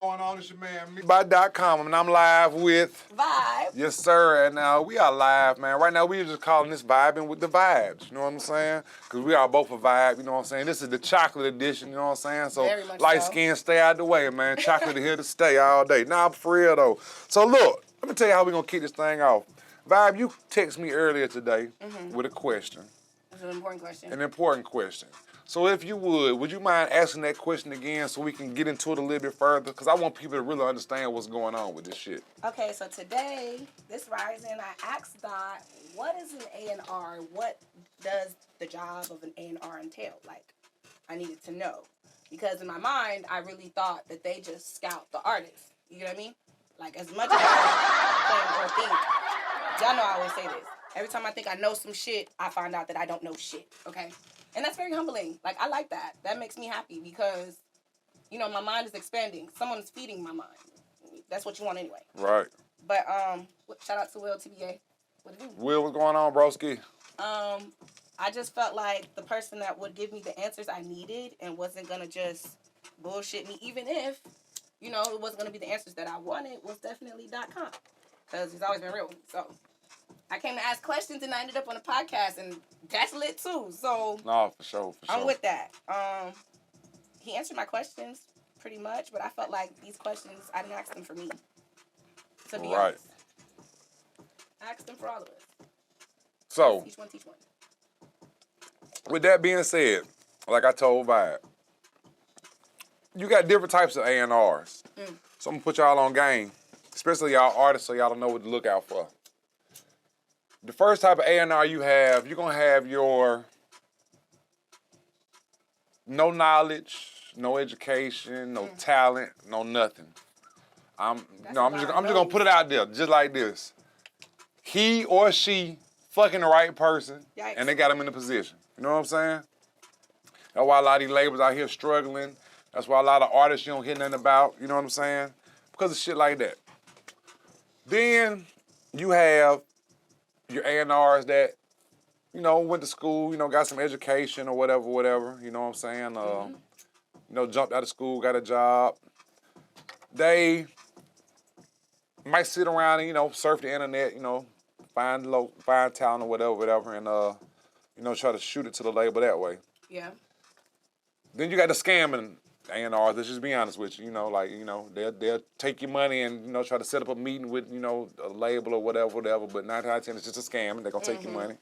Going on, it's your man, me by Dotcom, and I'm live with Vibe. Yes, sir. And we are live, man. Right now, we just calling this vibing with the vibes. You know what I'm saying? Because we are both a vibe. You know what I'm saying? This is the chocolate edition. You know what I'm saying? So Very much light so. skin, stay out the way, man. Chocolate here to stay all day. Nah, for real though. So look, let me tell you how we gonna kick this thing off. Vibe, you text me earlier today with a question. It's an important question. An important question. So if you would you mind asking that question again so we can get into it a little bit further? Because I want people to really understand what's going on with this shit. Okay, so today, this rising, I asked Dot, what is an A&R? What does the job of an A&R entail? Like, I needed to know. Because in my mind, I really thought that they just scout the artist. You know what I mean? Like, as much as I think or think, y'all know I always say this. Every time I think I know some shit, I find out that I don't know shit, okay? And that's very humbling. Like, I like that. That makes me happy because, you know, my mind is expanding. Someone's feeding my mind. That's what you want anyway. Right. But, shout out to Will, TBA. What it do? Will, what's going on, broski? I just felt like the person that would give me the answers I needed and wasn't going to just bullshit me, even if, you know, it wasn't going to be the answers that I wanted, was definitely Dotcom. Because he's always been real with me, so... I came to ask questions and I ended up on a podcast, and that's lit too. So no, for sure. I'm with that. He answered my questions pretty much, but I felt like these questions I didn't ask them for me. To be honest, I asked them for all of us. So each one teach one. With that being said, like I told Vibe, you got different types of A&Rs. So I'm gonna put y'all on game, especially y'all artists, so y'all don't know what to look out for. The first type of A&R you have, you're gonna have your no knowledge, no education, no talent, no nothing. I'm just gonna put it out there, just like this. He or she fucking the right person, Yikes. And they got him in the position. You know what I'm saying? That's why a lot of these labels out here struggling. That's why a lot of artists you don't hear nothing about. You know what I'm saying? Because of shit like that. Then you have your A&Rs that, you know, went to school, you know, got some education or whatever, you know what I'm saying? You know, jumped out of school, got a job. They might sit around and, you know, surf the internet, you know, find talent or whatever, and, you know, try to shoot it to the label that way. Yeah. Then you got the scamming A&Rs, let's just be honest with you, you know, like, you know, they'll take your money and, you know, try to set up a meeting with, you know, a label or whatever, but 9 times out of 10 it's just a scam and they're gonna take your money.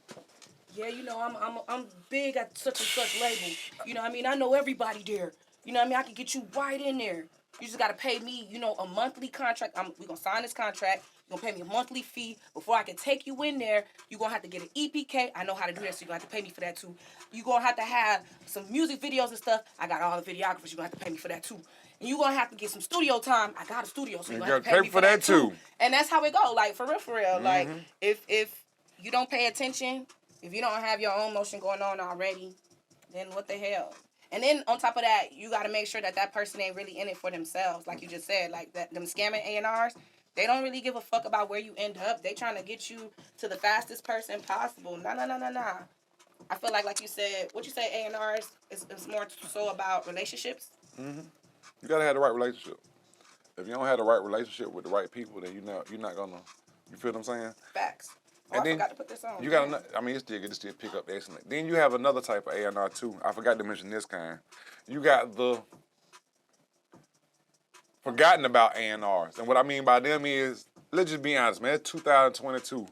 Yeah, you know, I'm big at such and such label. You know what I mean? I know everybody there. You know what I mean? I can get you right in there. You just gotta pay me, you know, a monthly contract. We're gonna sign this contract. You're gonna pay me a monthly fee. Before I can take you in there, you're gonna have to get an EPK. I know how to do that, so you're gonna have to pay me for that too. You're gonna have some music videos and stuff. I got all the videographers, you're gonna have to pay me for that too. And you're gonna have to get some studio time. I got a studio, so you're gonna have to pay me for that too. And that's how it go, like, for real. Like, if you don't pay attention, if you don't have your own motion going on already, then what the hell? And then on top of that, you got to make sure that person ain't really in it for themselves. Like you just said, like them scamming A&Rs, they don't really give a fuck about where you end up. They trying to get you to the fastest person possible. Nah. I feel like you said, what you say A&Rs is more so about relationships? You got to have the right relationship. If you don't have the right relationship with the right people, then you're not going to, you feel what I'm saying? Facts. And I forgot to put this on. You got it still pick up excellent. Then you have another type of A&R too. I forgot to mention this kind. You got the forgotten about A&Rs. And what I mean by them is, let's just be honest, man, it's 2022.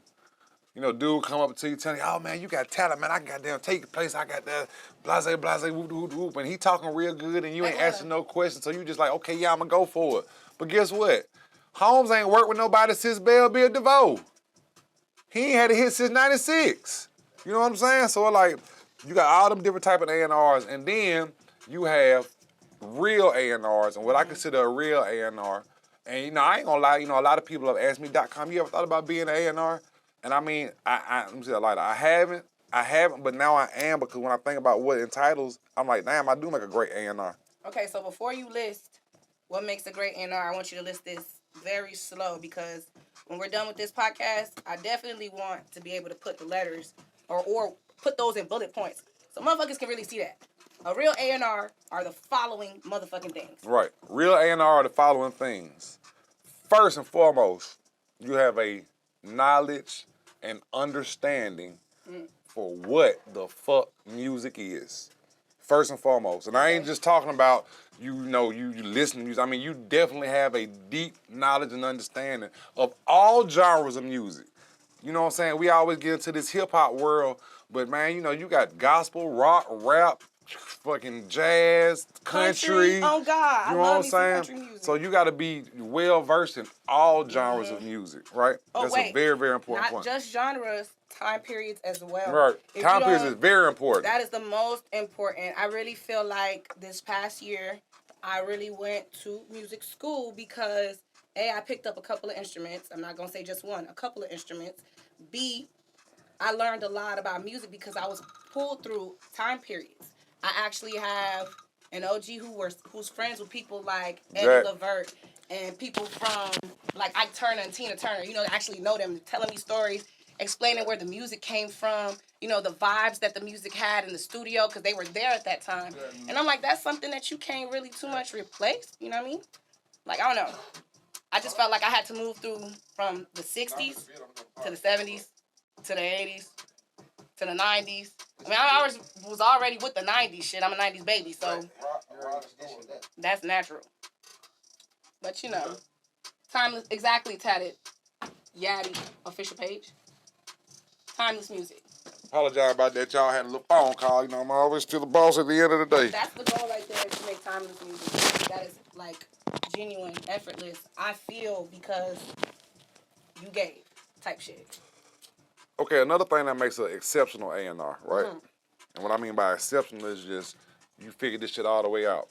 You know, dude come up to you telling you, oh man, you got talent, man, I got damn take your place, I got that blase, whoop, and he talking real good and you ain't asking no questions, so you just like, okay, yeah, I'm gonna go for it. But guess what? Holmes ain't worked with nobody since Bell Bill DeVoe. He ain't had a hit since 96. You know what I'm saying? So, like, you got all them different type of A&Rs, and then you have real A&Rs, and what I consider a real A&R. And, you know, I ain't gonna lie, you know, a lot of people have asked me, Dotcom, you ever thought about being an A&R? And I mean, let me say a lot. I haven't, but now I am, because when I think about what it entitles, I'm like, damn, I do make a great A&R. Okay, so before you list what makes a great A&R, I want you to list this very slow, because when we're done with this podcast, I definitely want to be able to put the letters or put those in bullet points so motherfuckers can really see that. A real A&R are the following motherfucking things. Right. Real A&R are the following things. First and foremost, you have a knowledge and understanding for what the fuck music is. First and foremost. And I ain't just talking about, you listen to music. I mean, you definitely have a deep knowledge and understanding of all genres of music. You know what I'm saying? We always get into this hip-hop world, but man, you got gospel, rock, rap, fucking jazz, country. Oh God, You know I love what me some I'm country saying? music. So you got to be well versed in all genres of music, right? Oh, That's wait. a very, very important Not point. just genres, time periods as well. Right. If Time you periods don't- is very important. That is the most important. I really feel like this past year, I really went to music school because A, I picked up a couple of instruments. I'm not going to say just one, a couple of instruments. B, I learned a lot about music because I was pulled through time periods. I actually have an OG who's friends with people like Eddie Levert and people from like Ike Turner and Tina Turner. Actually know them, telling me stories, explaining where the music came from. The vibes that the music had in the studio because they were there at that time. And I'm like, that's something that you can't really too much replace. You know what I mean? Like, I don't know. I just felt like I had to move through from the 60s to the 70s to the 80s to the 90s. I mean, I was already with the 90s shit. I'm a 90s baby, so that's natural. But timeless, exactly, Tatted Yaddy official page. Timeless music. Apologize about that. Y'all had a little phone call. I'm always still the boss at the end of the day. That's the goal right there, to make timeless music. That is like genuine, effortless. I feel because you gave type shit. Okay, another thing that makes an exceptional A&R, right? And what I mean by exceptional is just you figure this shit all the way out.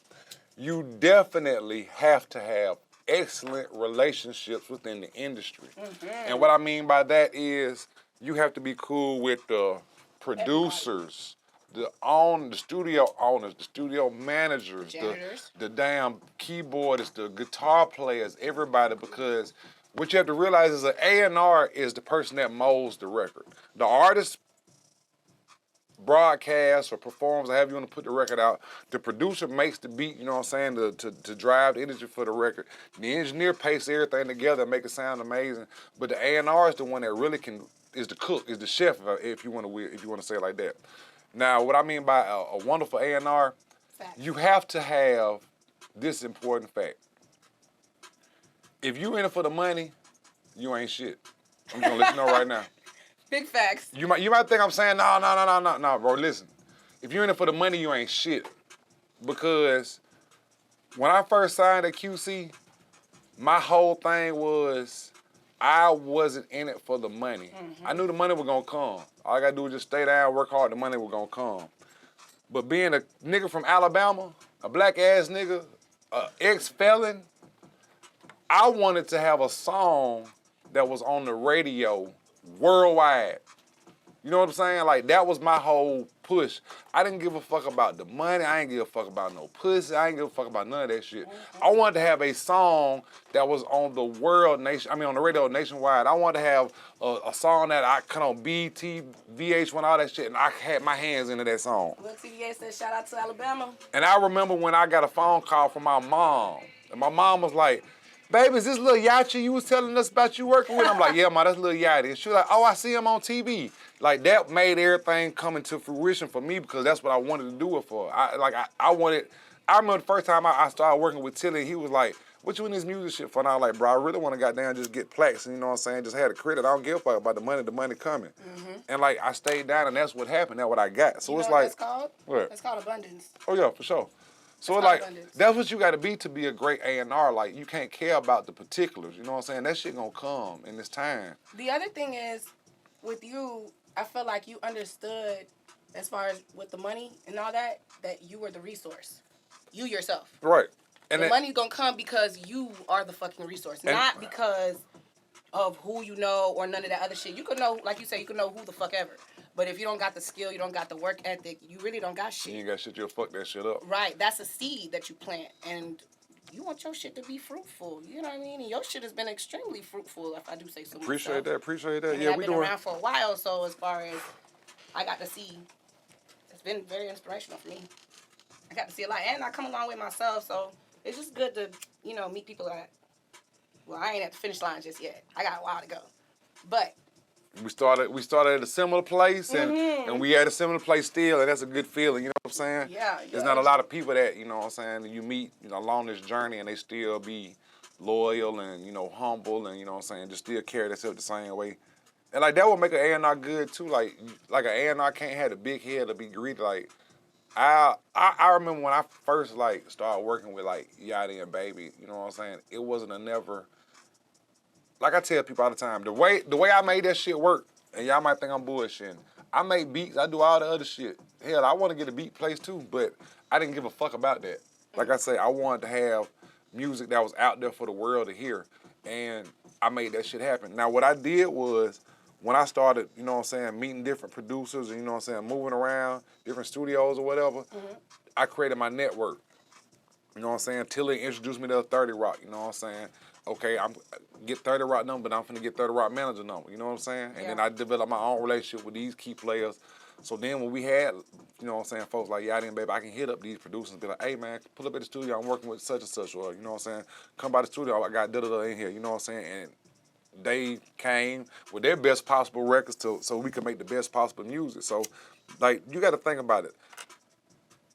You definitely have to have excellent relationships within the industry. And what I mean by that is you have to be cool with the producers, the studio owners, the studio managers, the damn keyboardists, the guitar players, everybody, because what you have to realize is an A&R is the person that molds the record. The artist broadcasts or performs, or however you want to put the record out. The producer makes the beat, you know what I'm saying, to drive the energy for the record. The engineer pastes everything together and make it sound amazing. But the A&R is the one that really is the cook, is the chef, if you want to say it like that. Now, what I mean by a wonderful A&R, you have to have this important fact. If you in it for the money, you ain't shit. I'm gonna let you know right now. Big facts. You might think I'm saying no, bro. Listen, if you're in it for the money, you ain't shit. Because when I first signed at QC, my whole thing was I wasn't in it for the money. I knew the money was gonna come. All I gotta do was just stay down, work hard, the money was gonna come. But being a nigga from Alabama, a black ass nigga, a ex-felon, I wanted to have a song that was on the radio worldwide. You know what I'm saying? Like, that was my whole push. I didn't give a fuck about the money. I ain't give a fuck about no pussy. I ain't give a fuck about none of that shit. I wanted to have a song that was on the on the radio nationwide. I wanted to have a song that I cut on BT, VH1, all that shit, and I had my hands into that song. Look, TDA said, shout out to Alabama. And I remember when I got a phone call from my mom, and my mom was like, baby, is this little Yachi you was telling us about you working with? I'm like, yeah, ma, that's little Yachty. And she was like, oh, I see him on TV. Like, that made everything come into fruition for me because that's what I wanted to do it for. I remember the first time I started working with Tilly, he was like, what you in this music shit for? And I was like, bro, I really want to goddamn just get plaques, and you know what I'm saying, just had a credit. I don't give a fuck about the money coming. And like, I stayed down, and that's what happened. That's what I got. So it's like, that's called? What? It's called abundance. Oh yeah, for sure. So it's like, that's what you got to be a great A&R. Like, you can't care about the particulars. You know what I'm saying? That shit gonna come in this time. The other thing is, with you, I feel like you understood, as far as with the money and all that you were the resource. You yourself. Right. And the money's gonna come because you are the fucking resource, not because of who you know or none of that other shit. You could know, like you say, you could know who the fuck ever. But if you don't got the skill, you don't got the work ethic, you really don't got shit. You ain't got shit, you'll fuck that shit up. Right. That's a seed that you plant. And you want your shit to be fruitful. You know what I mean? And your shit has been extremely fruitful, if I do say so myself. Appreciate that. And yeah, I've been around for a while, so as far as I got to see, it's been very inspirational for me. got to see a lot, and I come a long way myself. So it's just good to meet people that. Well, I ain't at the finish line just yet. I got a while to go, but. We started at a similar place, and we at a similar place still, and that's a good feeling, you know what I'm saying? Yeah. There's not a lot of people that, you know what I'm saying, that you meet, along this journey, and they still be loyal and, humble, and, you know what I'm saying, just still carry themselves the same way. And, like, that would make an A&R good, too. Like an A&R can't have a big head to be greedy. Like, I remember when I first, like, started working with, like, Yachty and Baby, you know what I'm saying? It wasn't a never... Like I tell people all the time, the way I made that shit work, and y'all might think I'm bullshitting, I make beats, I do all the other shit. Hell, I want to get a beat placed too, but I didn't give a fuck about that. Like I say, I wanted to have music that was out there for the world to hear, and I made that shit happen. Now, what I did was, when I started, you know what I'm saying, meeting different producers, and you know what I'm saying, moving around, different studios or whatever, I created my network. You know what I'm saying? Tilly introduced me to 30 Rock, you know what I'm saying? Okay, I'm get 30 Rock number, but I'm finna get 30 Rock manager number, you know what I'm saying? And then I developed my own relationship with these key players. So then when we had, you know what I'm saying, folks like Yachty and Baby, I can hit up these producers and be like, hey man, pull up at the studio, I'm working with such and such, or you know what I'm saying, come by the studio, I got da-da-da in here, you know what I'm saying? And they came with their best possible records so we could make the best possible music. So, like, you gotta think about it.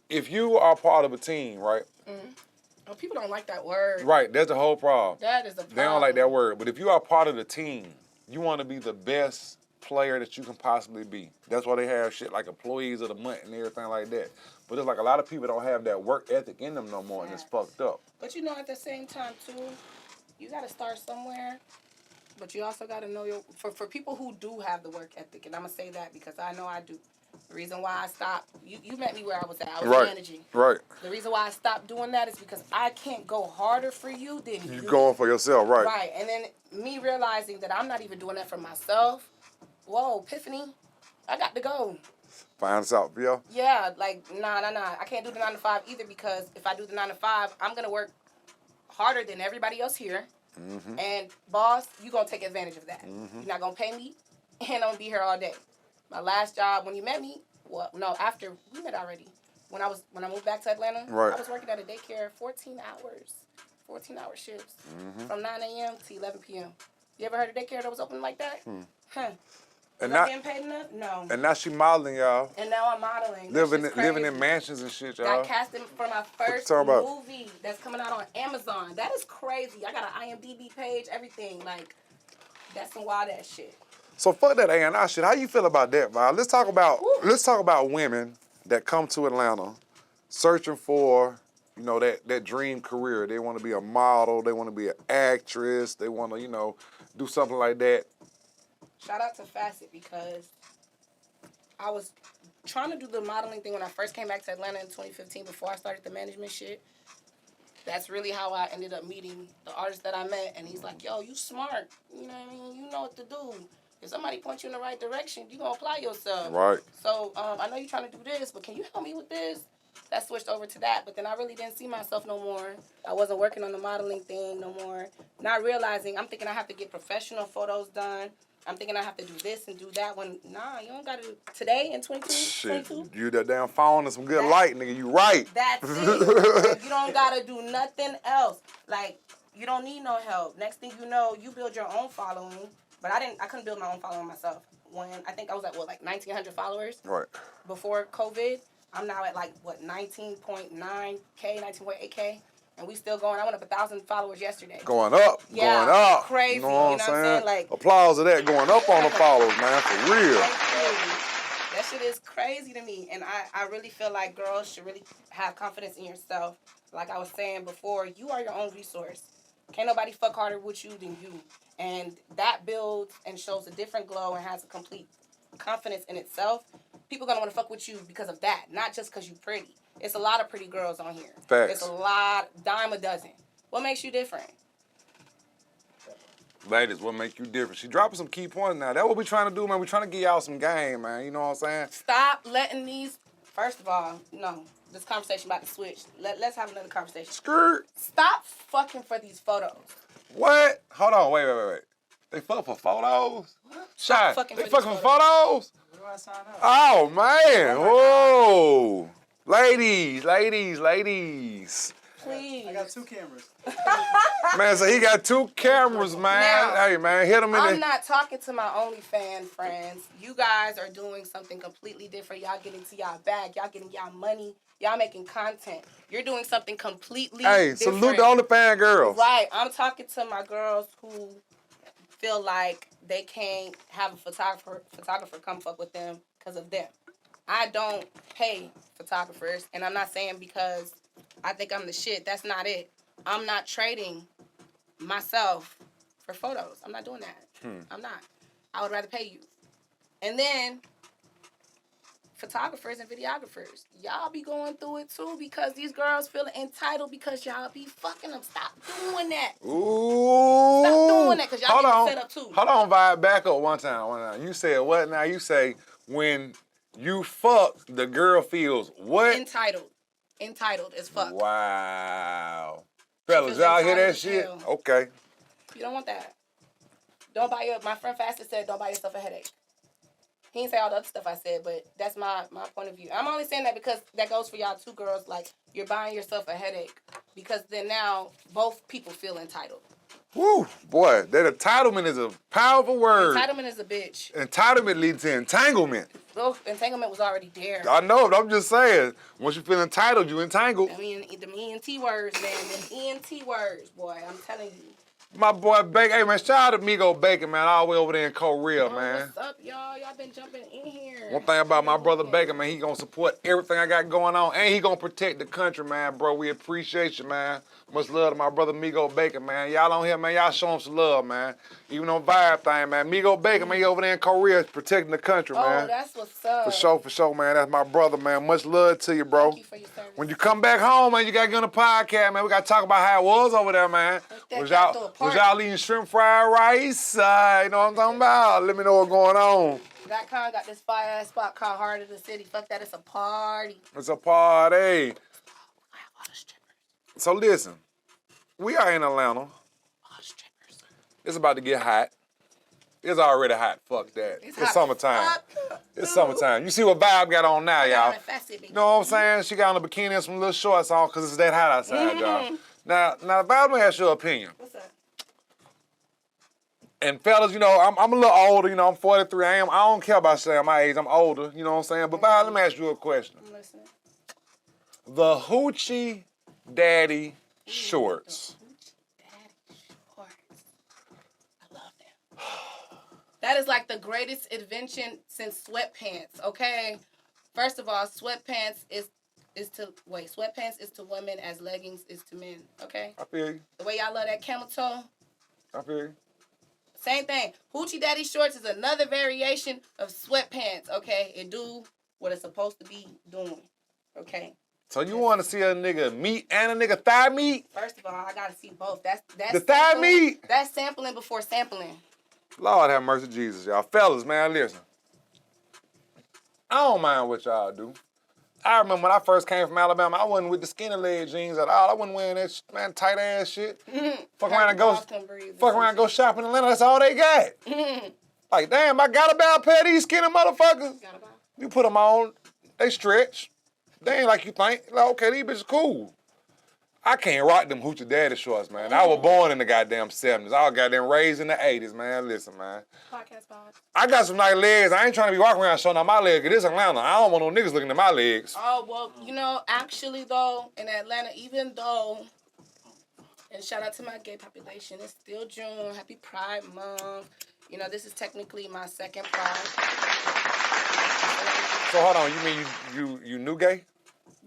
If you are part of a team, right? Oh, people don't like that word. Right, that's the whole problem. That is the problem. They don't like that word. But if you are part of the team, you want to be the best player that you can possibly be. That's why they have shit like employees of the month and everything like that. But it's like a lot of people don't have that work ethic in them no more, and it's fucked up. But at the same time, too, you got to start somewhere. But you also got to know for people who do have the work ethic, and I'm going to say that because I know I do. The reason why I stopped, you met me where I was at. I was managing. Right. The reason why I stopped doing that is because I can't go harder for you than you. You going for yourself, right. Right. And then me realizing that I'm not even doing that for myself. Whoa, epiphany. I got to go. Find us out, yeah? Yeah, like, nah. I can't do the 9 to 5 either because if I do the 9 to 5, I'm going to work harder than everybody else here. And, boss, you going to take advantage of that. You're not going to pay me, and I'm going to be here all day. My last job, when you met me, after we met already. When I moved back to Atlanta, I was working at a daycare 14-hour shifts from 9 a.m. to 11 p.m. You ever heard of daycare that was open like that? And not getting paid enough? No. And now she modeling, y'all. And now I'm modeling. Living in mansions and shit, y'all. Got casted for my first movie that's coming out on Amazon. That is crazy. I got an IMDb page, everything. Like, that's some wild ass shit. So fuck that A&R shit. How you feel about that, Bob? Let's talk about women that come to Atlanta searching for, that dream career. They want to be a model. They want to be an actress. They want to, do something like that. Shout out to Facet because I was trying to do the modeling thing when I first came back to Atlanta in 2015 before I started the management shit. That's really how I ended up meeting the artist that I met. And he's like, yo, you smart. You know what I mean? You know what to do. If somebody points you in the right direction, you're going to apply yourself. Right. So I know you're trying to do this, but can you help me with this? That switched over to that, but then I really didn't see myself no more. I wasn't working on the modeling thing no more. Not realizing, I'm thinking I have to get professional photos done. I'm thinking I have to do this and do that when, nah, you don't got to. Today in 22, you that damn phone and some good light, nigga. You right. That's it. Like, you don't got to do nothing else. Like, you don't need no help. Next thing you know, you build your own following. But I couldn't build my own following myself. I think I was at, 1,900 followers? Right. Before COVID. I'm now at, 19.9K, 19.8K. And we still going. I went up 1,000 followers yesterday. Going up. Crazy. You know what I'm saying? Applause to that. Going up on the followers, man. For real. That shit is crazy to me. And I really feel like girls should really have confidence in yourself. Like I was saying before, you are your own resource. Can't nobody fuck harder with you than you. And that builds and shows a different glow and has a complete confidence in itself. People gonna want to fuck with you because of that, not just because you pretty. It's a lot of pretty girls on here. Facts. It's a lot, dime a dozen. What makes you different? Ladies, what makes you different? She dropping some key points now. That's what we trying to do, man. We trying to give y'all some game, man. You know what I'm saying? Stop letting these. First of all, no. This conversation about to switch. Let's have another conversation. Skirt. Stop fucking for these photos. What? Hold on. Wait. They fuck for photos? Stop Shy. fucking They for fucking these for photos? Where do I sign up? Oh, man. Whoa. Ladies. Please. I got 2 cameras. Man, so he got 2 cameras, man. Now, Hey, man, hit him in I'm the... not talking to my OnlyFans friends. You guys are doing something completely different. Y'all getting to y'all bag. Y'all getting y'all money. Y'all making content. You're doing something completely Hey, different. salute the OnlyFans girls. Right. I'm talking to my girls who feel like they can't have a photographer come fuck with them because of them. I don't pay photographers, and I'm not saying because I think I'm the shit. That's not it. I'm not trading myself for photos. I'm not doing that. I'm not. I would rather pay you. And then photographers and videographers, y'all be going through it too because these girls feeling entitled because y'all be fucking them. Stop doing that. Ooh. Stop doing that because y'all get set up too. Hold on, vibe. Back up one time. You said what now? You say when you fuck, the girl feels what? Entitled as fuck. Wow. Fellas, feels y'all hear that entitled as shit? hell. Okay. You don't want that. My friend Faster said, don't buy yourself a headache. He didn't say all the other stuff I said, but that's my point of view. I'm only saying that because that goes for y'all 2 girls. Like, you're buying yourself a headache because then now both people feel entitled. Woo, boy, that entitlement is a powerful word. Entitlement is a bitch. Entitlement leads to entanglement. Well, entanglement was already there. I know, but I'm just saying, once you feel entitled, you entangled. I mean, the ENT words, man. The ENT words, boy. I'm telling you. My boy Bacon, hey man, shout out to Migo Bacon, man, all the way over there in Korea, man. What's up, y'all? Y'all been jumping in here. One thing about my brother Bacon, man, he gonna support everything I got going on, and he gonna protect the country, man, bro. We appreciate you, man. Much love to my brother Migo Bacon, man. Y'all on here, man, y'all show him some love, man. Even on Vibe thing, man. Migo Bacon, man, he over there in Korea protecting the country, man. Oh, that's what's up. For sure, man. That's my brother, man. Much love to you, bro. Thank you for your service. When you come back home, man, you gotta get on the podcast, man. We gotta talk about how it was over there, man. Was y'all eating shrimp fried rice? You know what I'm talking about? Let me know what's going on. Dotcom got this fire-ass spot called Heart of the City. Fuck that, it's a party. It's a party. So listen, we are in Atlanta. It's about to get hot. It's already hot. Fuck that. It's summertime. It's summertime. You see what Vibe got on now, y'all. You know what I'm saying? She got on a bikini and some little shorts on because it's that hot outside, y'all. Now, Vibe, let me ask your opinion. What's up? And fellas, you know, I'm a little older, you know, I'm 43. I don't care about saying my age, I'm older, you know what I'm saying? But Vibe, let me ask you a question. I'm listening. The Hoochie Daddy shorts. I love them. That is like the greatest invention since sweatpants, okay? First of all, sweatpants is to women as leggings is to men, okay? I feel you. The way y'all love that camel toe. I feel you. Same thing. Hoochie Daddy shorts is another variation of sweatpants, okay? It do what it's supposed to be doing, okay? So you want to see a nigga meat and a nigga thigh meat? First of all, I gotta see both. That's the thigh meat. That's sampling before sampling. Lord have mercy, Jesus, y'all. Fellas, man, listen. I don't mind what y'all do. I remember when I first came from Alabama, I wasn't with the skinny leg jeans at all. I wasn't wearing that man tight ass shit. Fuck around and go shop in Atlanta. That's all they got. Like, damn, I got about a pair of these skinny motherfuckers. You put them on, they stretch. They ain't like you think. Like, okay, these bitches cool. I can't rock them Hoochie Daddy shorts, man. I was born in the goddamn 70s. I was goddamn raised in the 80s, man. Listen, man. Podcast vibes. I got some nice legs. I ain't trying to be walking around showing out my legs. It is Atlanta. I don't want no niggas looking at my legs. Oh, well, you know, actually, though, in Atlanta, even though, and shout out to my gay population, it's still June. Happy Pride Month. You know, this is technically my second Pride. So, hold on. You mean you new gay?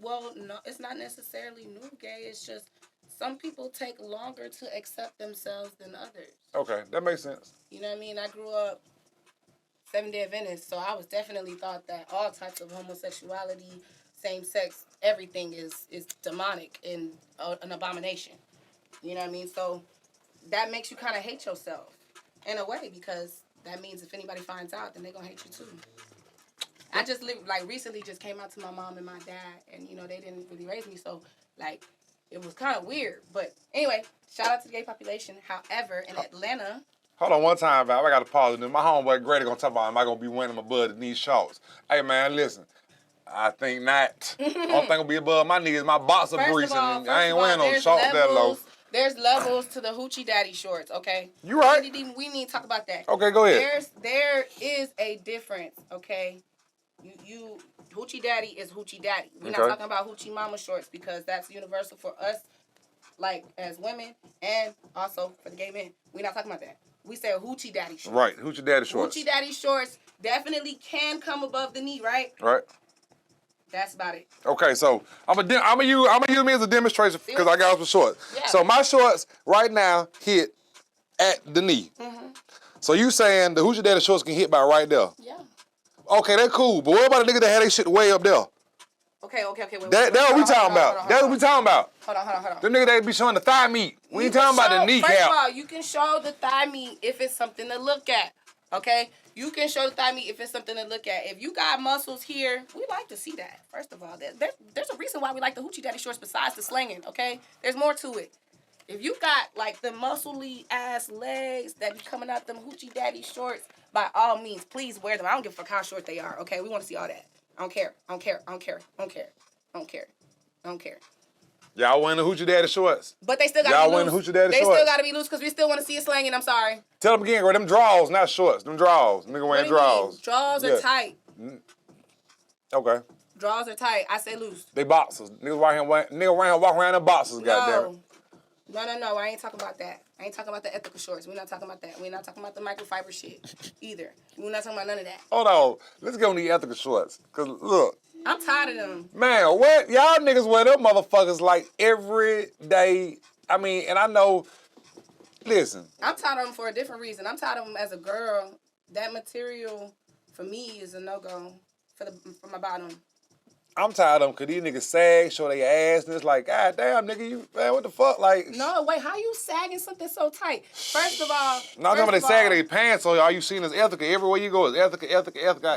Well, no, it's not necessarily new gay. It's just some people take longer to accept themselves than others. Okay, that makes sense. You know what I mean? I grew up Seventh-day Adventist, so I was definitely thought that all types of homosexuality, same-sex, everything is demonic and an abomination. You know what I mean? So that makes you kind of hate yourself in a way because that means if anybody finds out, then they're going to hate you too. I just recently just came out to my mom and my dad, and, you know, they didn't really raise me, so, like, it was kind of weird. But anyway, shout out to the gay population. However, in Atlanta... Hold on one time, Val. I got to pause. My homeboy Grady going to talk about, am I going to be wearing my bud in these shorts? Hey, man, listen. I think not. Only thing will be above my knees, my boxer grease, and I ain't wearing no there's shorts that low. There's levels to the Hoochie Daddy shorts, okay? You right. We need to talk about that. Okay, go ahead. There is a difference, okay? You Hoochie Daddy is Hoochie Daddy. We're not talking about Hoochie Mama shorts because that's universal for us, like as women, and also for the gay men. We're not talking about that. We say Hoochie Daddy shorts. Right, Hoochie Daddy shorts. Hoochie Daddy shorts definitely can come above the knee, right? Right. That's about it. Okay, so I'm gonna use me as a demonstration because I got some shorts. Yeah. So my shorts right now hit at the knee. Mm-hmm. So you saying the Hoochie Daddy shorts can hit by right there? Yeah. Okay, that's cool. But what about the niggas that had their shit way up there? Okay, wait. That's what we talking about. That's what we talking about. Hold on. The nigga that be showing the thigh meat. We ain't talking about the kneecap. First of all, you can show the thigh meat if it's something to look at. Okay? You can show the thigh meat if it's something to look at. If you got muscles here, we like to see that. First of all, there's a reason why we like the Hoochie Daddy shorts besides the slanging, okay? There's more to it. If you got, like, the muscly ass legs that be coming out them Hoochie Daddy shorts, by all means, please wear them. I don't give a fuck how short they are, okay? We want to see all that. I don't care. Y'all wearing the Hoochie Daddy shorts. But they still got to be loose. Y'all wearing the Hoochie Daddy shorts. They still got to be loose because we still want to see it slanging. I'm sorry. Tell them again, girl. Them draws, not shorts. Them draws. Nigga wearing draws. Draws are tight. Okay. Draws are tight. I say loose. They boxers. Niggas right here walking around in boxers, goddamn. No. I ain't talking about that. I ain't talking about the ethical shorts. We're not talking about that. We're not talking about the microfiber shit either. We're not talking about none of that. Hold on. Let's get on the ethical shorts. Because, look. I'm tired of them. Man, what? Y'all niggas wear them motherfuckers like every day. I mean, and I know, listen. I'm tired of them for a different reason. I'm tired of them as a girl. That material, for me, is a no-go for my bottom. I'm tired of them because these niggas sag, show their ass, and it's like, God damn, nigga, man, what the fuck? Like, no, wait, how you sagging something so tight? First of all, no, I'm talking about they sagging their pants, so all you seen is ethical. Everywhere you go is ethical.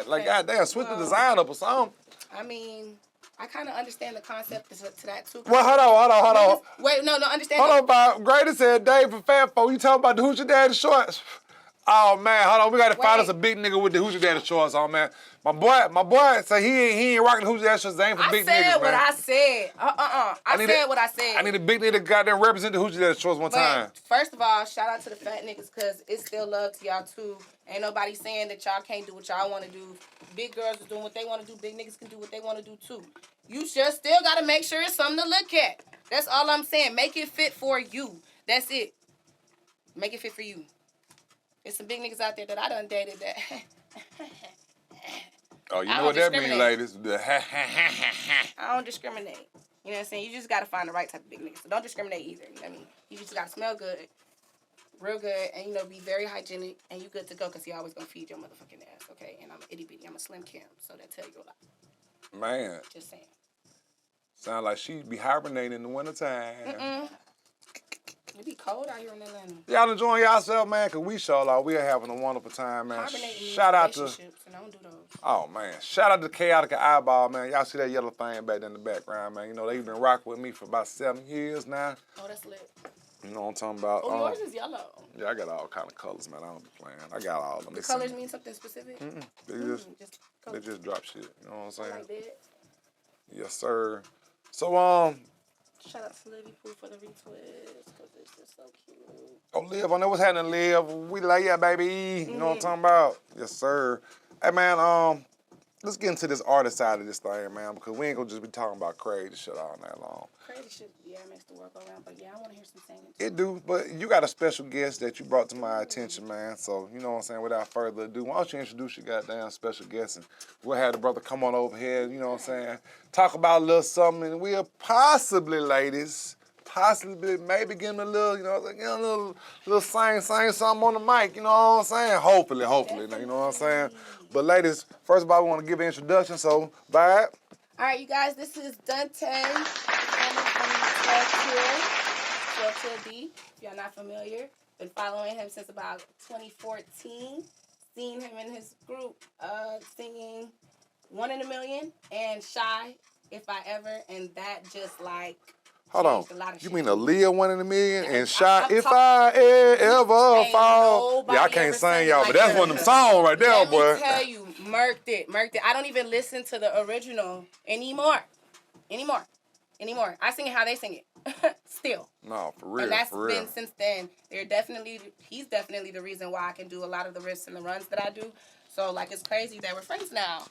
Like, God damn, switch the design up or something. I mean, I kind of understand the concept to that, too. Well, hold on. Wait, no, understand. Hold on, Bob. Grady said, Dave, for fat folk, you talking about the Hoochie Daddy shorts? Oh, man, hold on. We got to find us a big nigga with the Hoochie Daddy shorts on, man. My boy said he ain't rocking the Hoochie Daddy shorts. They ain't for big niggas, man. I said what I said. I said what I said. I need a big nigga that goddamn represent the Hoochie Daddy shorts one time. First of all, shout out to the fat niggas because it's still love to y'all, too. Ain't nobody saying that y'all can't do what y'all want to do. Big girls are doing what they want to do. Big niggas can do what they want to do, too. You just still got to make sure it's something to look at. That's all I'm saying. Make it fit for you. That's it. Make it fit for you. There's some big niggas out there that I done dated that. Oh, you know what that means, ladies? I don't discriminate. You know what I'm saying? You just got to find the right type of big nigga. So don't discriminate either. You know what I mean? You just got to smell good, real good, and, be very hygienic, and you good to go because he always going to feed your motherfucking ass, okay? And I'm an itty bitty. I'm a slim Kim, so that tell you a lot. Man. Just saying. Sound like she be hibernating in the wintertime. It be cold out here in Atlanta. Y'all enjoying yourself, man? Because we are having a wonderful time, man. Shout out to... And I don't do those. Oh, man. Shout out to Chaotic Eyeball, man. Y'all see that yellow thing back in the background, man. They've been rocking with me for about 7 years now. Oh, that's lit. You know what I'm talking about? Oh, yours is yellow. Yeah, I got all kind of colors, man. I don't be playing. I got all of them. The colors mean something specific? They just drop shit. You know what I'm saying? Like that? Yes, sir. So, shout out to Livy Pooh for the retwist, because it's just so cute. Oh, Liv, I know what's happening, Liv. We like ya, baby. You know what I'm talking about? Yes, sir. Hey, man, let's get into this artist side of this thing, man, because we ain't gonna just be talking about crazy shit all night long. Crazy shit, yeah, makes the world go around, but yeah, I want to hear some singing. It do, but you got a special guest that you brought to my attention, man, so, you know what I'm saying, without further ado, why don't you introduce your goddamn special guest, and we'll have the brother come on over here, you know what I'm saying, talk about a little something, and we'll possibly, ladies, maybe give him a little, you know, like, a little sing something on the mic, you know what I'm saying? Hopefully, you know what I'm saying? But ladies, first of all, we want to give an introduction, so, vibe. All right, you guys, this is Dante from 12 D. If y'all not familiar, been following him since about 2014. Seen him in his group singing 1 in a Million and Shy, If I Ever, and that just like hold on. You mean Aaliyah 1 in a Million and Shy If I Ever Fall? Yeah, I can't sing y'all, but that's one of them songs right there, boy. Let me tell you, Murked it. I don't even listen to the original anymore. I sing it how they sing it. Still. No, for real. And that's for real. been since then. He's definitely the reason why I can do a lot of the riffs and the runs that I do. So like it's crazy that we're friends now.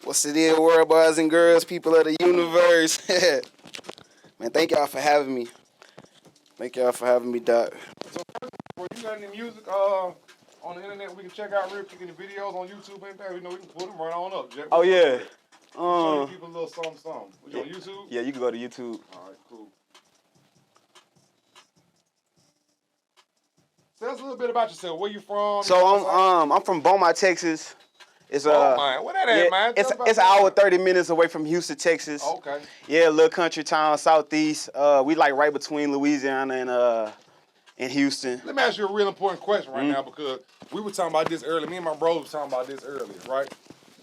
What's it is, world boys and girls, people of the universe? Man, thank y'all for having me. Thank y'all for having me, Doc. So first, you got any music on the internet we can check out real quick? Any videos on YouTube and that? You know, we can put them right on up, Jack. Oh, yeah. Show you people a little something. Was you on YouTube? Yeah, you can go to YouTube. All right, cool. Tell us a little bit about yourself. Where you from? So I'm from Beaumont, Texas. It's man, where that at, man? It's an hour 30 minutes away from Houston, Texas. Okay. Yeah, a little country town, southeast. We like right between Louisiana and Houston. Let me ask you a real important question right now because we were talking about this earlier. Me and my bros were talking about this earlier, right?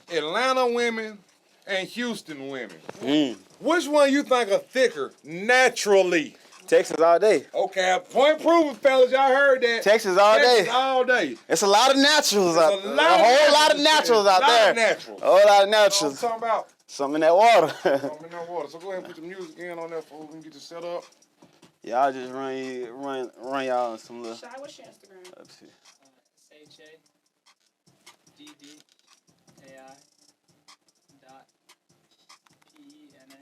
Atlanta women and Houston women. Which one you think are thicker naturally? Texas all day. Okay, point proven, fellas. Y'all heard that. Texas all day. Texas all day. It's a lot of naturals out there. A whole lot of naturals out there. Naturals. A whole lot of You know what I'm naturals. talking about? Something in that water. Something in that water. So go ahead and put your music in on there before we can get you set up. Yeah, I'll just run y'all on some little. Shy, what's your Instagram? Let's see. SHADDAI dot PENA.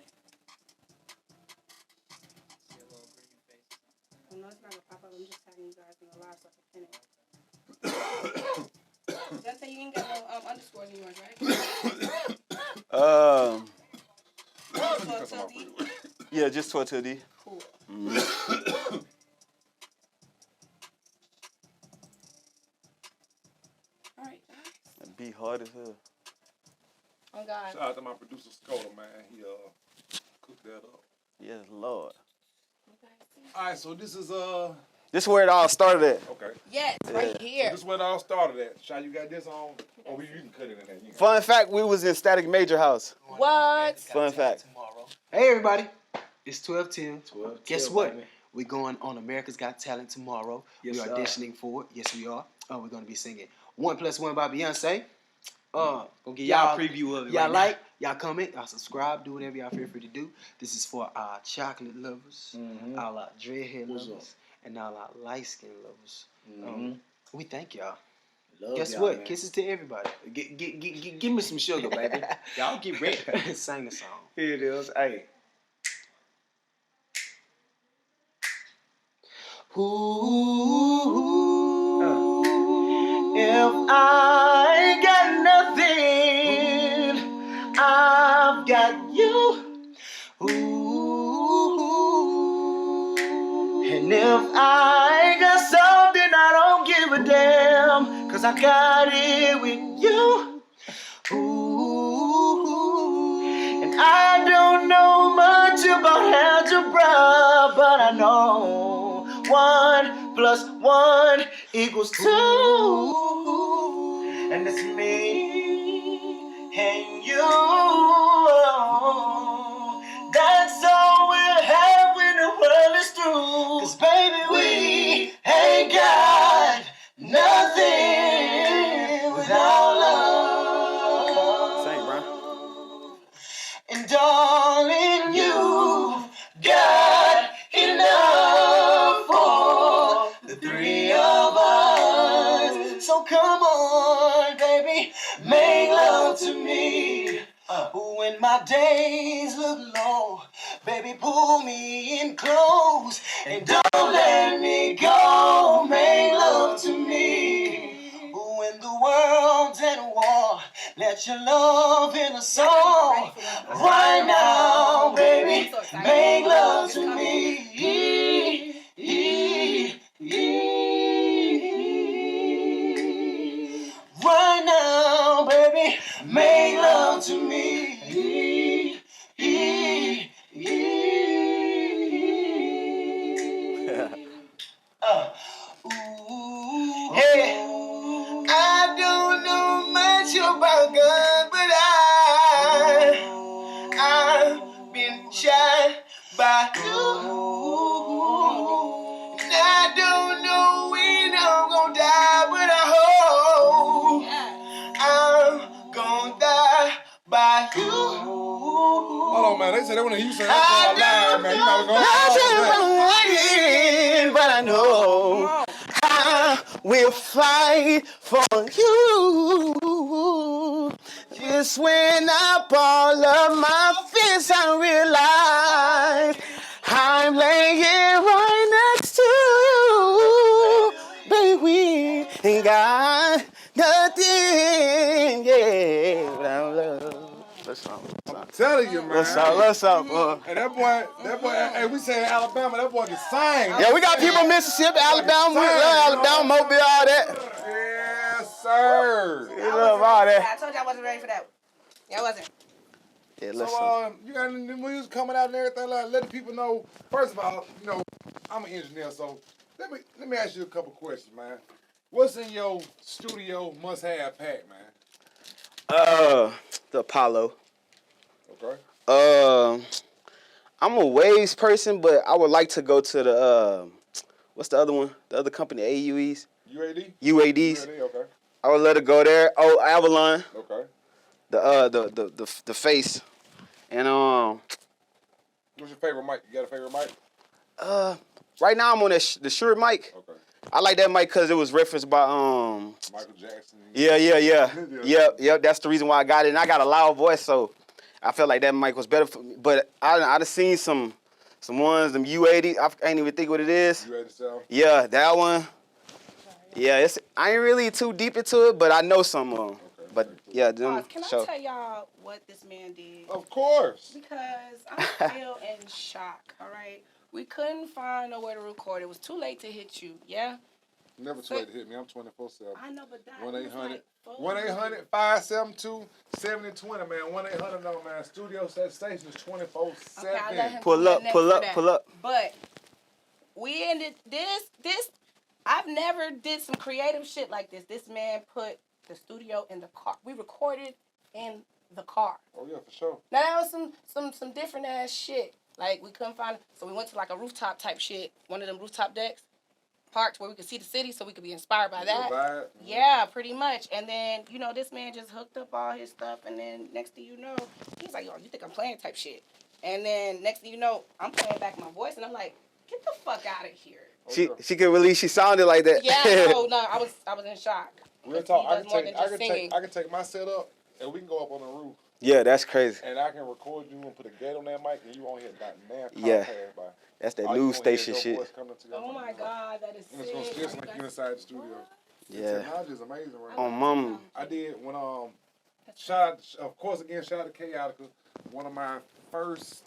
See a little green face. Oh, no, it's not gonna pop up. I'm just tagging you guys in the live so I can pin it. Dante, you ain't got no underscores in yours, right? So, Yeah, just 12 cool. All right, guys. That'd be hard as hell. Oh God. Shout out to my producer Scola, man. He cooked that up. Yes, Lord. All right, so this is This is where it all started at. okay. Yes, right So here. this is where it all started at. Shy, you got this on? Oh, you can cut it in there. You can- Fun fact, we was in Static Major house. What? Fun fact. Hey everybody, it's 12:10. 12 Guess till, what? baby. We're going on America's Got Talent tomorrow. Yes, we're sir. auditioning for it. Yes, we are. We're going to be singing 1+1 by Beyonce. Gonna give y'all y'all a preview of it. Y'all right like, y'all comment, y'all subscribe, do whatever y'all feel free to do. This is for our chocolate lovers, all our dreadhead What's lovers, and all our light skin lovers. Mhm. We thank y'all. Love Guess y'all, what? man. Kisses to everybody. Give me some sugar, baby. Y'all get ready. Sing a song. Here it is. Hey. Ooh, if I got nothing, I've got you. Ooh, and if I got something, I don't give a damn, 'cause I got it with you. Ooh, and I don't know much about algebra, but I know 1+1 equals 2, and it's me and you. That's all we'll have when the world is through. 'Cause baby, we ain't got nothing without love. Sing, bro. And darling, you got enough for the three of us. So come on, baby, make love to me. When my days look low, baby, pull me in close and don't let me go. Make love to me. When the world's at war, let your love in a song. Right now, baby, make love to me. Right now, baby, make love to me. Ooh, hey, I don't know much about guns, but I've been shot by you. And I don't know when I'm gonna die, but I hope said that when you said that live, man. You might go But I know I will fight for you. Just when I ball up my fist, I realize I'm laying right next to you, baby. Ain't got nothing, yeah, without love. Let's go. I'm telling you, man. Let's up. And that boy, hey, we say Alabama, that boy can sing. Yeah, we got people in Mississippi, Alabama, we love Alabama, Mobile, all that. Yes, sir. We love all that. I told you I wasn't ready for that. Yeah, I wasn't. Yeah, So, listen. you got any new music coming out and everything? Like, let the people know. First of all, you know, I'm an engineer, so let me ask you a couple questions, man. What's in your studio must-have pack, man? The Apollo. Okay. I'm a Waves person, but I would like to go to the what's the other one? The other company, AUEs? UAD? UADs. UAD, okay. I would let it go there. Oh, Avalon. Okay. The face. And What's your favorite mic? You got a favorite mic? right now I'm on the Shure mic. Okay. I like that mic because it was referenced by Michael Jackson. Yeah. Yep. That's the reason why I got it. And I got a loud voice, so I felt like that mic was better for me. But I've seen some ones, them U80. I ain't even think what it is. UAD sound? Yeah, that one. Yeah, I ain't really too deep into it, but I know some of them. Okay. But yeah, them. Can I show. tell y'all what this man did? Of course. Because I'm still in shock, all right? We couldn't find nowhere to record. It was too late to hit you, yeah? Never too late to hit me. I'm 24/7. I know, but that 1-800-572-7020, man. 1-800 no, man. Studio station is 24/7. Okay, I'll let him Pull do that up, next pull for up, that. pull up. But we ended this. I've never did some creative shit like this. This man put the studio in the car. We recorded in the car. Oh yeah, for sure. Now that was some different ass shit. Like we couldn't find, so we went to like a rooftop type shit, one of them rooftop decks, parked where we could see the city, so we could be inspired by that. Vibe. Yeah, pretty much. And then this man just hooked up all his stuff, and then next thing you know, he's like, "Yo, you think I'm playing?" type shit. And then next thing you know, I'm playing back my voice, and I'm like, "Get the fuck out of here." She could release. She sounded like that. Yeah, no, I was in shock. Real talk. I He does more than just singing. I can take my setup and we can go up on the roof. Yeah, that's crazy. And I can record you and put a gate on that mic, and you won't hear that man. Yeah. Pass by. That's that All you news gonna hear station is your shit. voice coming to your Oh my God, that is And it's gonna sick. still like you inside the studio. Yeah. Technology is amazing right On now. mama. I did when shout out, of course, again, shout out to Chaotica. One of my first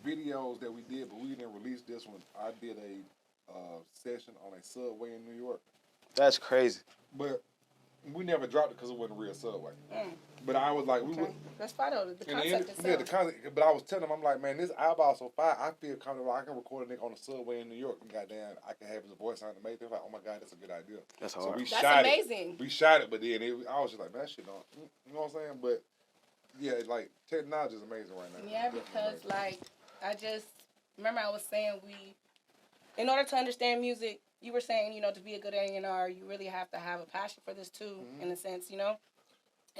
videos that we did, but we didn't release this one. I did a session on a subway in New York, That's crazy. but we never dropped it because it wasn't a real subway. But I was like, we would. That's fine though. The And concept the itself. concept, but I was telling him, I'm like, man, this eyeball so fire. I feel comfortable. I can record a nigga on the subway in New York, and goddamn, I can have his voice sound amazing. They're like, oh my God, that's a good idea. That's So hard. we That's shot amazing. it. We shot it, but then I was just like, man, that shit don't. You know what I'm saying? But yeah, like technology is amazing right now. Yeah, because like I just remember I was saying in order to understand music, you were saying, to be a good A&R, you really have to have a passion for this too, in a sense, And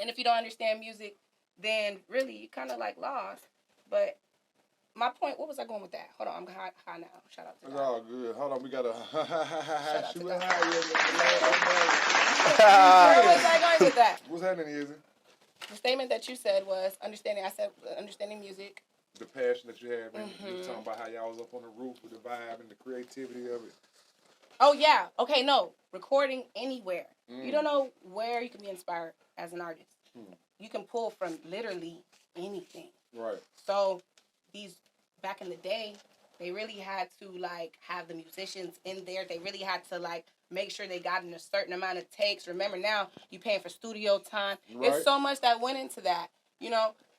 if you don't understand music, then really you kind of like lost. But my point, what was I going with that? Hold on, I'm high now. Shout out to It's God. all good. Hold on, we gotta out shoot to it God. high. Where was I going with that? What's happening, Izzy? The statement that you said was understanding. I said understanding music. The passion that you have, and you were talking about how y'all was up on the roof with the vibe and the creativity of it. Oh yeah. Okay. No. Recording anywhere. You don't know where you can be inspired as an artist. You can pull from literally anything. Right. So these back in the day, they really had to like have the musicians in there. They really had to like make sure they got in a certain amount of takes. Remember now you paying for studio time. Right. There's so much that went into that.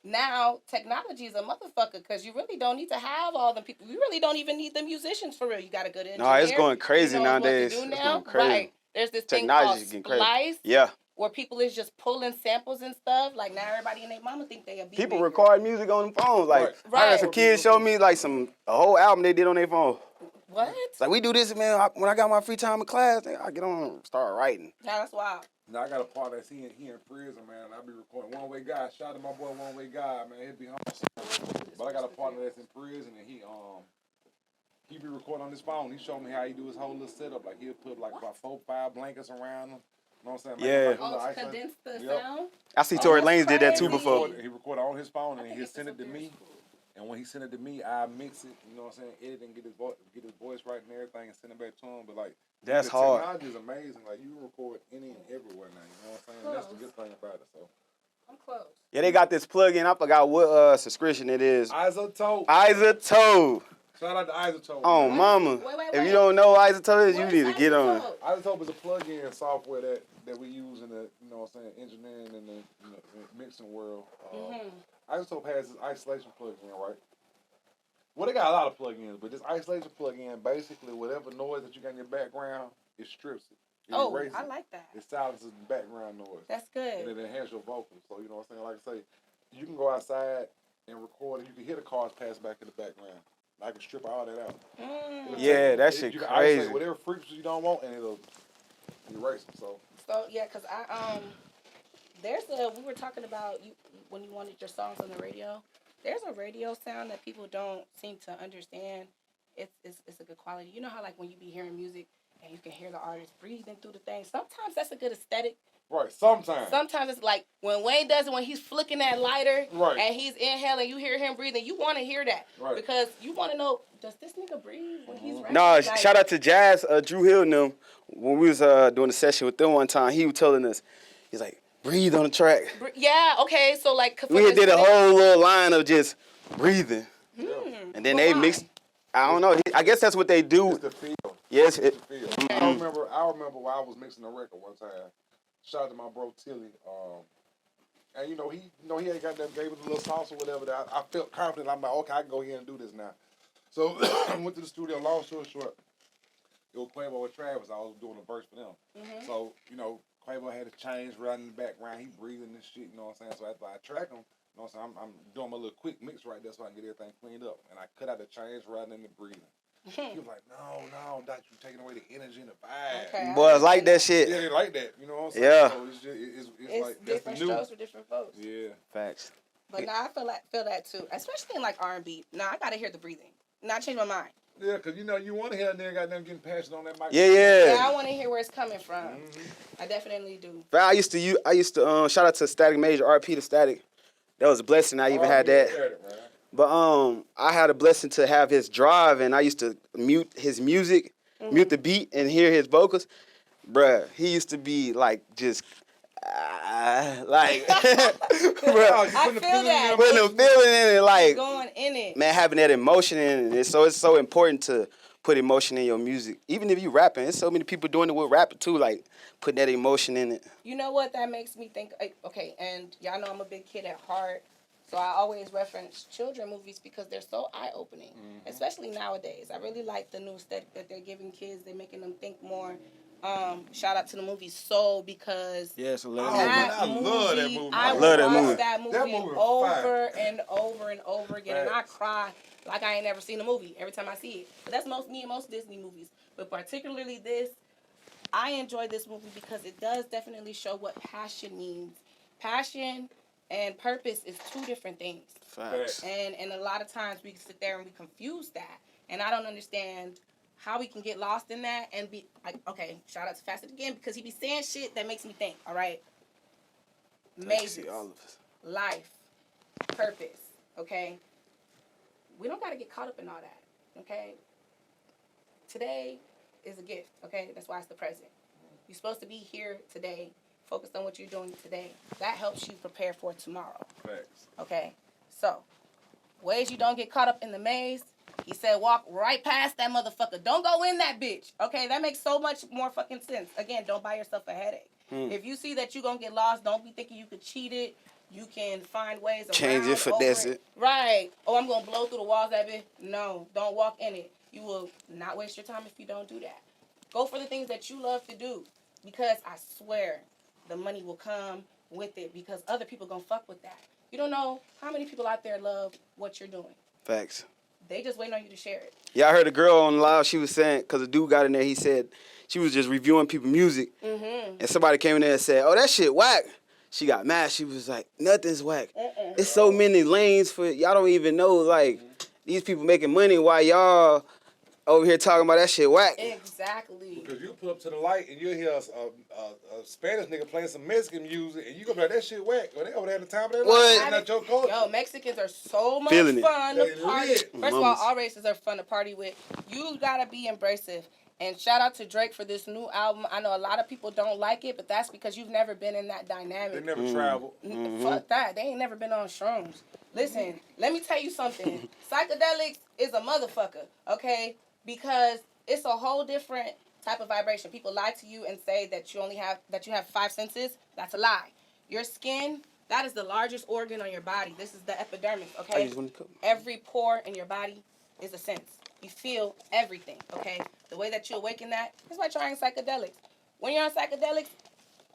Now technology is a motherfucker because you really don't need to have all the people. You really don't even need the musicians for real. You got a good engineer. No, it's going crazy who knows what to nowadays. do It's now. going crazy. Right. There's this Technology's thing getting called crazy. Splice. Yeah. Where people is just pulling samples and stuff. Like now everybody and their mama think they a beat People maker. record music on the phones. Like I had some kids show me like a whole album they did on their phone. What? It's like we do this, man. When I got my free time in class, I get on and start writing. Yeah, that's wild. Now I got a partner that's he in prison, man. I be recording One Way Guy. Shout out to my boy One Way Guy, man. He'll be home soon. But I got a partner that's in prison, and he be recording on his phone. He showed me how he do his whole little setup. Like he'll put like about 4, 5 blankets around him. You know what I'm saying? Yeah. Like a little Oh, to isolate- condense the Yep. sound. I see Tory that's Lanez did that too crazy. before. He recorded on his phone, I and think he'll it's send it to up there, me. it's cool. And when he send it to me, I mix it. You know what I'm saying? Edit and get his voice right and everything, and send it back to him. But like, That's the hard. technology is amazing. Like you record any and everywhere now. You know what I'm saying? And that's the good thing about it. So I'm close. Yeah, they got this plug-in. I forgot what subscription it is. Isotope. Isotope. Shout out to Isotope. Oh, man. mama. Wait. If you don't know what Isotope is, you What need is to get on it. isotope? Isotope is a plug-in software that we use in the engineering and the mixing world. Isotope has this isolation plug-in, right? Well, they got a lot of plug-ins, but this isolation plug-in, basically, whatever noise that you got in your background, it strips it. It Oh, erases I it. like that. It silences the background noise. That's And good. it enhances your vocals. So, you know what I'm saying? Like I say, you can go outside and record, and you can hear the cars pass back in the background. I can strip all that out. It'll Yeah, take- that shit you can crazy. isolate whatever frequency you don't want, and it'll erase them. So, Yeah, cause we were talking about you when you wanted your songs on the radio. There's a radio sound that people don't seem to understand. It's a good quality. You know how like when you be hearing music and you can hear the artist breathing through the thing. Sometimes that's a good aesthetic. right, sometimes. Sometimes it's like when Wayne does it when he's flicking that lighter Right. and he's inhaling, you hear him breathing. You want to hear that Right. because you want to know, does this nigga breathe when he's rapping? No, Like, shout out to Jazz, Drew Hill and them. When we was doing a session with them one time, he was telling us, he's like, breathe on the track. Yeah, okay, so like for We did a instance- whole little line of just breathing. And then But they why? mixed, I don't know, I guess that's what they do. It's the feel. Yes, It's the feel. I remember while I was mixing the record one time. Shout out to my bro Tilly. And he had got that gave it a little sauce or whatever. That I felt confident. I'm like, okay, I can go here and do this now. So I went to the studio. Long story short, it was Quavo and Travis. I was doing a verse for them. So Quavo had to change right in the background. He breathing and shit. You know what I'm saying? So after I track him, you know what I'm saying? I'm doing my little quick mix right there so I can get everything cleaned up. And I cut out the change right in the breathing. He was like, no, Doc, you taking away the energy and the vibe. Okay. boys like that shit. Yeah, they like that. You know what I'm saying? Yeah. So it's just, it's It's like, that's the different new. strokes for different folks. Yeah. Facts. But now I feel that too, especially in like R&B. Now I gotta hear the breathing. Now I changed my mind. Yeah, because you want to hear a nigga got them getting passionate on that mic. Yeah, Yeah. I want to hear where it's coming from. I definitely do. But I used to shout out to Static Major, RP to Static. That was a blessing. I even had that. But I had a blessing to have his drive, and I used to mute his music, mute the beat, and hear his vocals. Bruh, he used to be like just like, bruh, I feel that. putting a feeling in it, like Going in it. man, having that emotion in it. So it's so important to put emotion in your music, even if you rapping. There's so many people doing it with rapping too, like putting that emotion in it. You know what that makes me think? Okay, and y'all know I'm a big kid at heart, so I always reference children movies because they're so eye-opening, especially nowadays. I really like the new aesthetic that they're giving kids. They're making them think more. Shout out to the movie Soul because Yeah, so Oh, man, I love that movie. I love would that watch movie. that movie That movie was over and over and over again, and I Facts. cry like I ain't never seen a movie every time I see it. But that's me and most Disney movies, but particularly this. I enjoy this movie because it does definitely show what passion means. Passion and purpose is two different things. Facts. And a lot of times we sit there and we confuse that. And I don't understand how we can get lost in that and be like, okay, shout out to Facet again because he be saying shit that makes me think, all right? Mazes, All of us. life, purpose, okay? We don't got to get caught up in all that, okay? Today is a gift, okay? That's why it's the present. You're supposed to be here today, focused on what you're doing today. That helps you prepare for tomorrow, Facts. okay? So, ways you don't get caught up in the maze. He said walk right past that motherfucker. Don't go in that bitch, okay? That makes so much more fucking sense. Again, don't buy yourself a headache. If you see that you're going to get lost, don't be thinking you could cheat it. You can find ways around, Change it, finesse over it. Right. Oh, I'm going to blow through the walls that bitch. No, don't walk in it. You will not waste your time if you don't do that. Go for the things that you love to do because I swear the money will come with it because other people going to fuck with that. You don't know how many people out there love what you're doing. Facts. They just waiting on you to share it. Yeah, I heard a girl on live. She was saying, because a dude got in there, he said she was just reviewing people's music, and somebody came in there and said, "Oh, that shit whack." She got mad. She was like, "Nothing's whack. It's so many lanes for y'all don't even know like these people making money while y'all over here talking about that shit whack." Exactly. Because you pull up to the light and you'll hear a Spanish nigga playing some Mexican music and you go be like, that shit whack. Or they over there at the time of their life. That's not your culture. Yo, Mexicans are so much Feeling it. fun to They party. lit. First of all, all races are fun to party with. You gotta be embracive. And shout out to Drake for this new album. I know a lot of people don't like it, but that's because you've never been in that They dynamic. never traveled. Fuck that. They ain't never been on shrooms. Listen, let me tell you something. Psychedelics is a motherfucker, okay? Because it's a whole different type of vibration. People lie to you and say that you have 5 senses. That's a lie. Your skin, that is the largest organ on your body. This is the epidermis, okay? Every pore in your body is a sense. You feel everything, okay? The way that you awaken that is by trying psychedelics. When you're on psychedelics,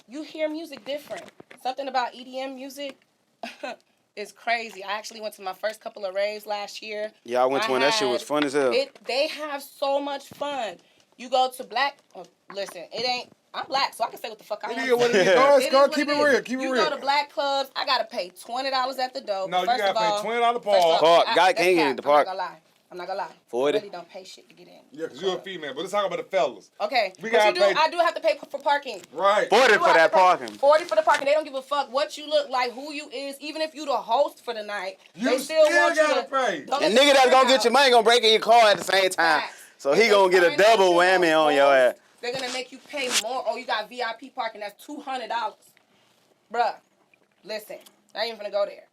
you hear music different. Something about EDM music is crazy. I actually went to my first couple of raves last year. Yeah, I went to one. That shit was fun as hell. They have so much fun. You go to listen, it ain't, I'm black, so I can say what the fuck I want. It is what it is. Go, keep it real. Keep it you real. go to black clubs, I gotta pay $20 at the door. No, you first gotta of all, pay $20 first of all, Park. I- Guy that's can't get cap. in the park. I'm not gonna lie. 40. I really don't pay shit to get in. Yeah, because you're a female. But let's talk about the fellas. Okay, We but gotta pay- I do have to pay for parking. Right. 40 You for have that to pay parking. 40 for the parking. They don't give a fuck what you look like, who you is. Even if you the host for the night, You they still want you gotta to pay. Don't And let nigga the that's fuck gonna get out. your money gonna break in your car at the same time. Facts. So If he they gonna get a find out double you whammy don't on your ass. host, they're gonna make you pay more. Oh, you got VIP parking. That's $200. Bruh, listen, I ain't even gonna go there.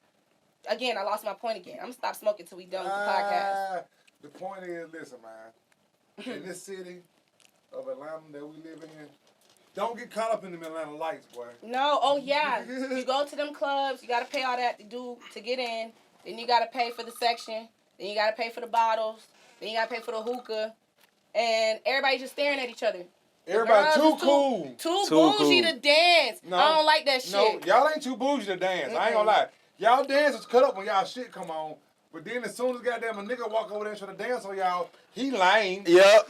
Again, I lost my point again. I'm gonna stop smoking till we done with the podcast. The point is, listen, man. In this city of Atlanta that we live in, don't get caught up in them Atlanta lights, boy. No, oh yeah. You go to them clubs, you gotta pay all that to get in. Then you gotta pay for the section. Then you gotta pay for the bottles. Then you gotta pay for the hookah. And everybody just staring at each other. Everybody Girls too is cool. Too Too bougie cool. to dance. No. I don't like that shit. No, y'all ain't too bougie to dance. I ain't gonna lie. Y'all dancers cut up when y'all shit come on. But then as soon as goddamn a nigga walk over there and try to dance on y'all, he lame. Yep.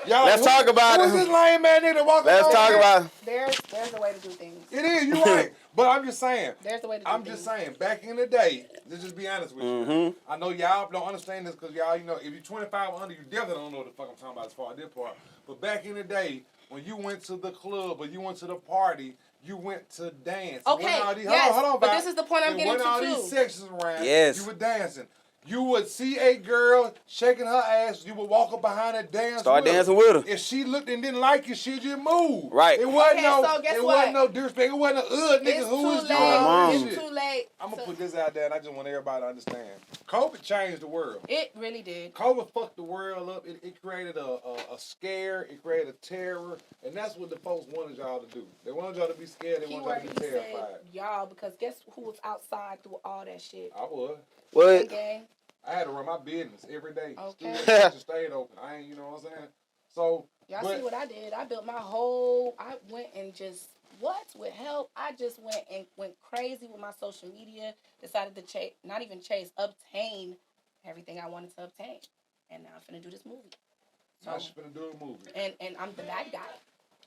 Y'all, Let's talk about who's it. this lame man nigga walking Let's over talk there? about There's a way to do things. It is, you right. But I'm just saying. There's a way to do I'm things. just saying, back in the day, let's just be honest with you. I know y'all don't understand this because y'all, you know, if you're 25 or under, you definitely don't know what the fuck I'm talking about as far as this part. But back in the day, when you went to the club or you went to the party, you went to dance. Okay, When all these, yes, hold on, but Bob. this is the point I'm And getting when to, all too. these sections around, Yes. you were dancing. You would see a girl shaking her ass. You would walk up behind her, dance. Start with dancing with her. If she looked and didn't like you, she just moved. Right. It wasn't Okay, no. so guess it what? wasn't no disrespect. It wasn't no nigga. It's Who is too doing late. all this It's shit? too late. I'm gonna So- put this out there, and I just want everybody to understand. COVID changed the world. It really did. COVID fucked the world up. It created a scare. It created a terror, and that's what the folks wanted y'all to do. They wanted y'all to be scared. They wanted y'all Keyword to be he said terrified. y'all because guess who was outside through all that shit? I was. what? Gang. I had to run my business every day. Okay. Studios stayed open. I ain't, you know what I'm saying? So, Y'all but see what I did? I built I went and just, with help, I just went crazy with my social media, decided to obtain everything I wanted to obtain. And now I'm finna do this movie. now she's finna do a movie. And I'm the bad guy.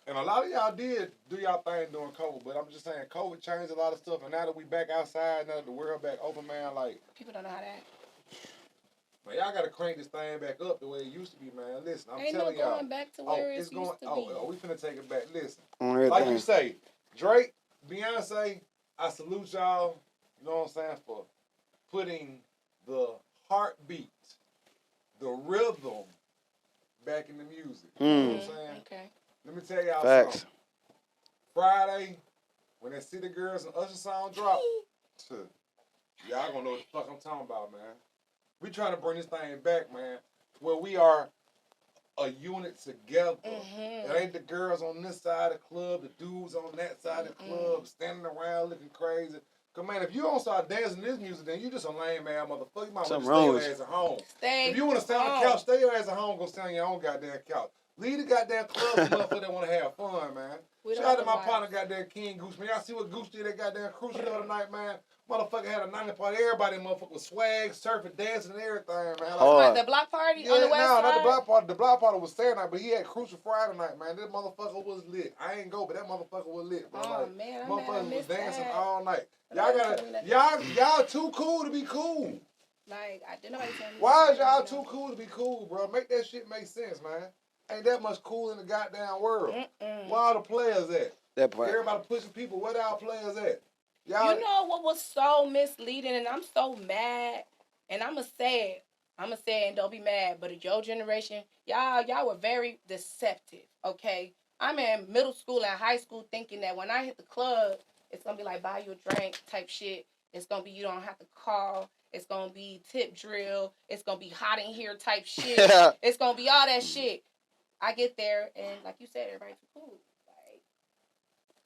And a lot of y'all did do y'all thing during COVID, but I'm just saying COVID changed a lot of stuff. And now that we back outside, now that the world back open, man, like, People don't know how to act. man, y'all gotta crank this thing back up the way it used to be, man. Listen, I'm Ain't no telling y'all. going back to where it's used to be. Oh, we finna take it back. Listen, On like everything. you say, Drake, Beyonce, I salute y'all, you know what I'm saying, for putting the heartbeat, the rhythm back in the music. You know what I'm saying? Okay. Let me tell y'all Facts. something. Friday, when that City Girls and Usher song drop, y'all gonna know what the fuck I'm talking about, man. We trying to bring this thing back, man, where we are a unit together. It ain't the girls on this side of the club, the dudes on that side of the club, standing around looking crazy. Cause man, if you don't start dancing this music, then you just a lame ass motherfucker. You might want to Something stay wrong your with ass at home. Stay If you want to stay on the home. couch, stay your ass at home. Go stay on your own goddamn couch. Leave the goddamn club for motherfuckers that want to have fun, man. We don't out to my vibes. partner, goddamn King Goose, man. Y'all see what Goose did that goddamn cruise the other night, man? Motherfucker had a 90 party. Everybody, motherfucker, was swag, surfing, dancing, and everything, man. Like, Hard. The block party yeah, on the west no, side. not the block party. The block party was Saturday night, but he had Crucial Friday night, man. This motherfucker was lit. I ain't go, but that motherfucker was lit, bro. Oh, Like, man, I motherfuckers was missed dancing that. all night. Nobody Y'all told me that. y'all too cool to be cool. Like, I didn't nobody tell me. Why is that, y'all you too know. cool to be cool, bro? Make that shit make sense, man. Ain't that much cool in the goddamn world. Where all the players at? That part. Everybody pushing people. Where our players at? Y'all, You know what was so misleading, and I'm so mad, and I'ma say it. I'ma say it, and don't be mad. But your generation, y'all were very deceptive. Okay, I'm in middle school and high school thinking that when I hit the club, it's gonna be like buy you a drink type shit. It's gonna be you don't have to call. It's gonna be tip drill. It's gonna be hot in here type shit. It's gonna be all that shit. I get there, and like you said, everybody's cool. Like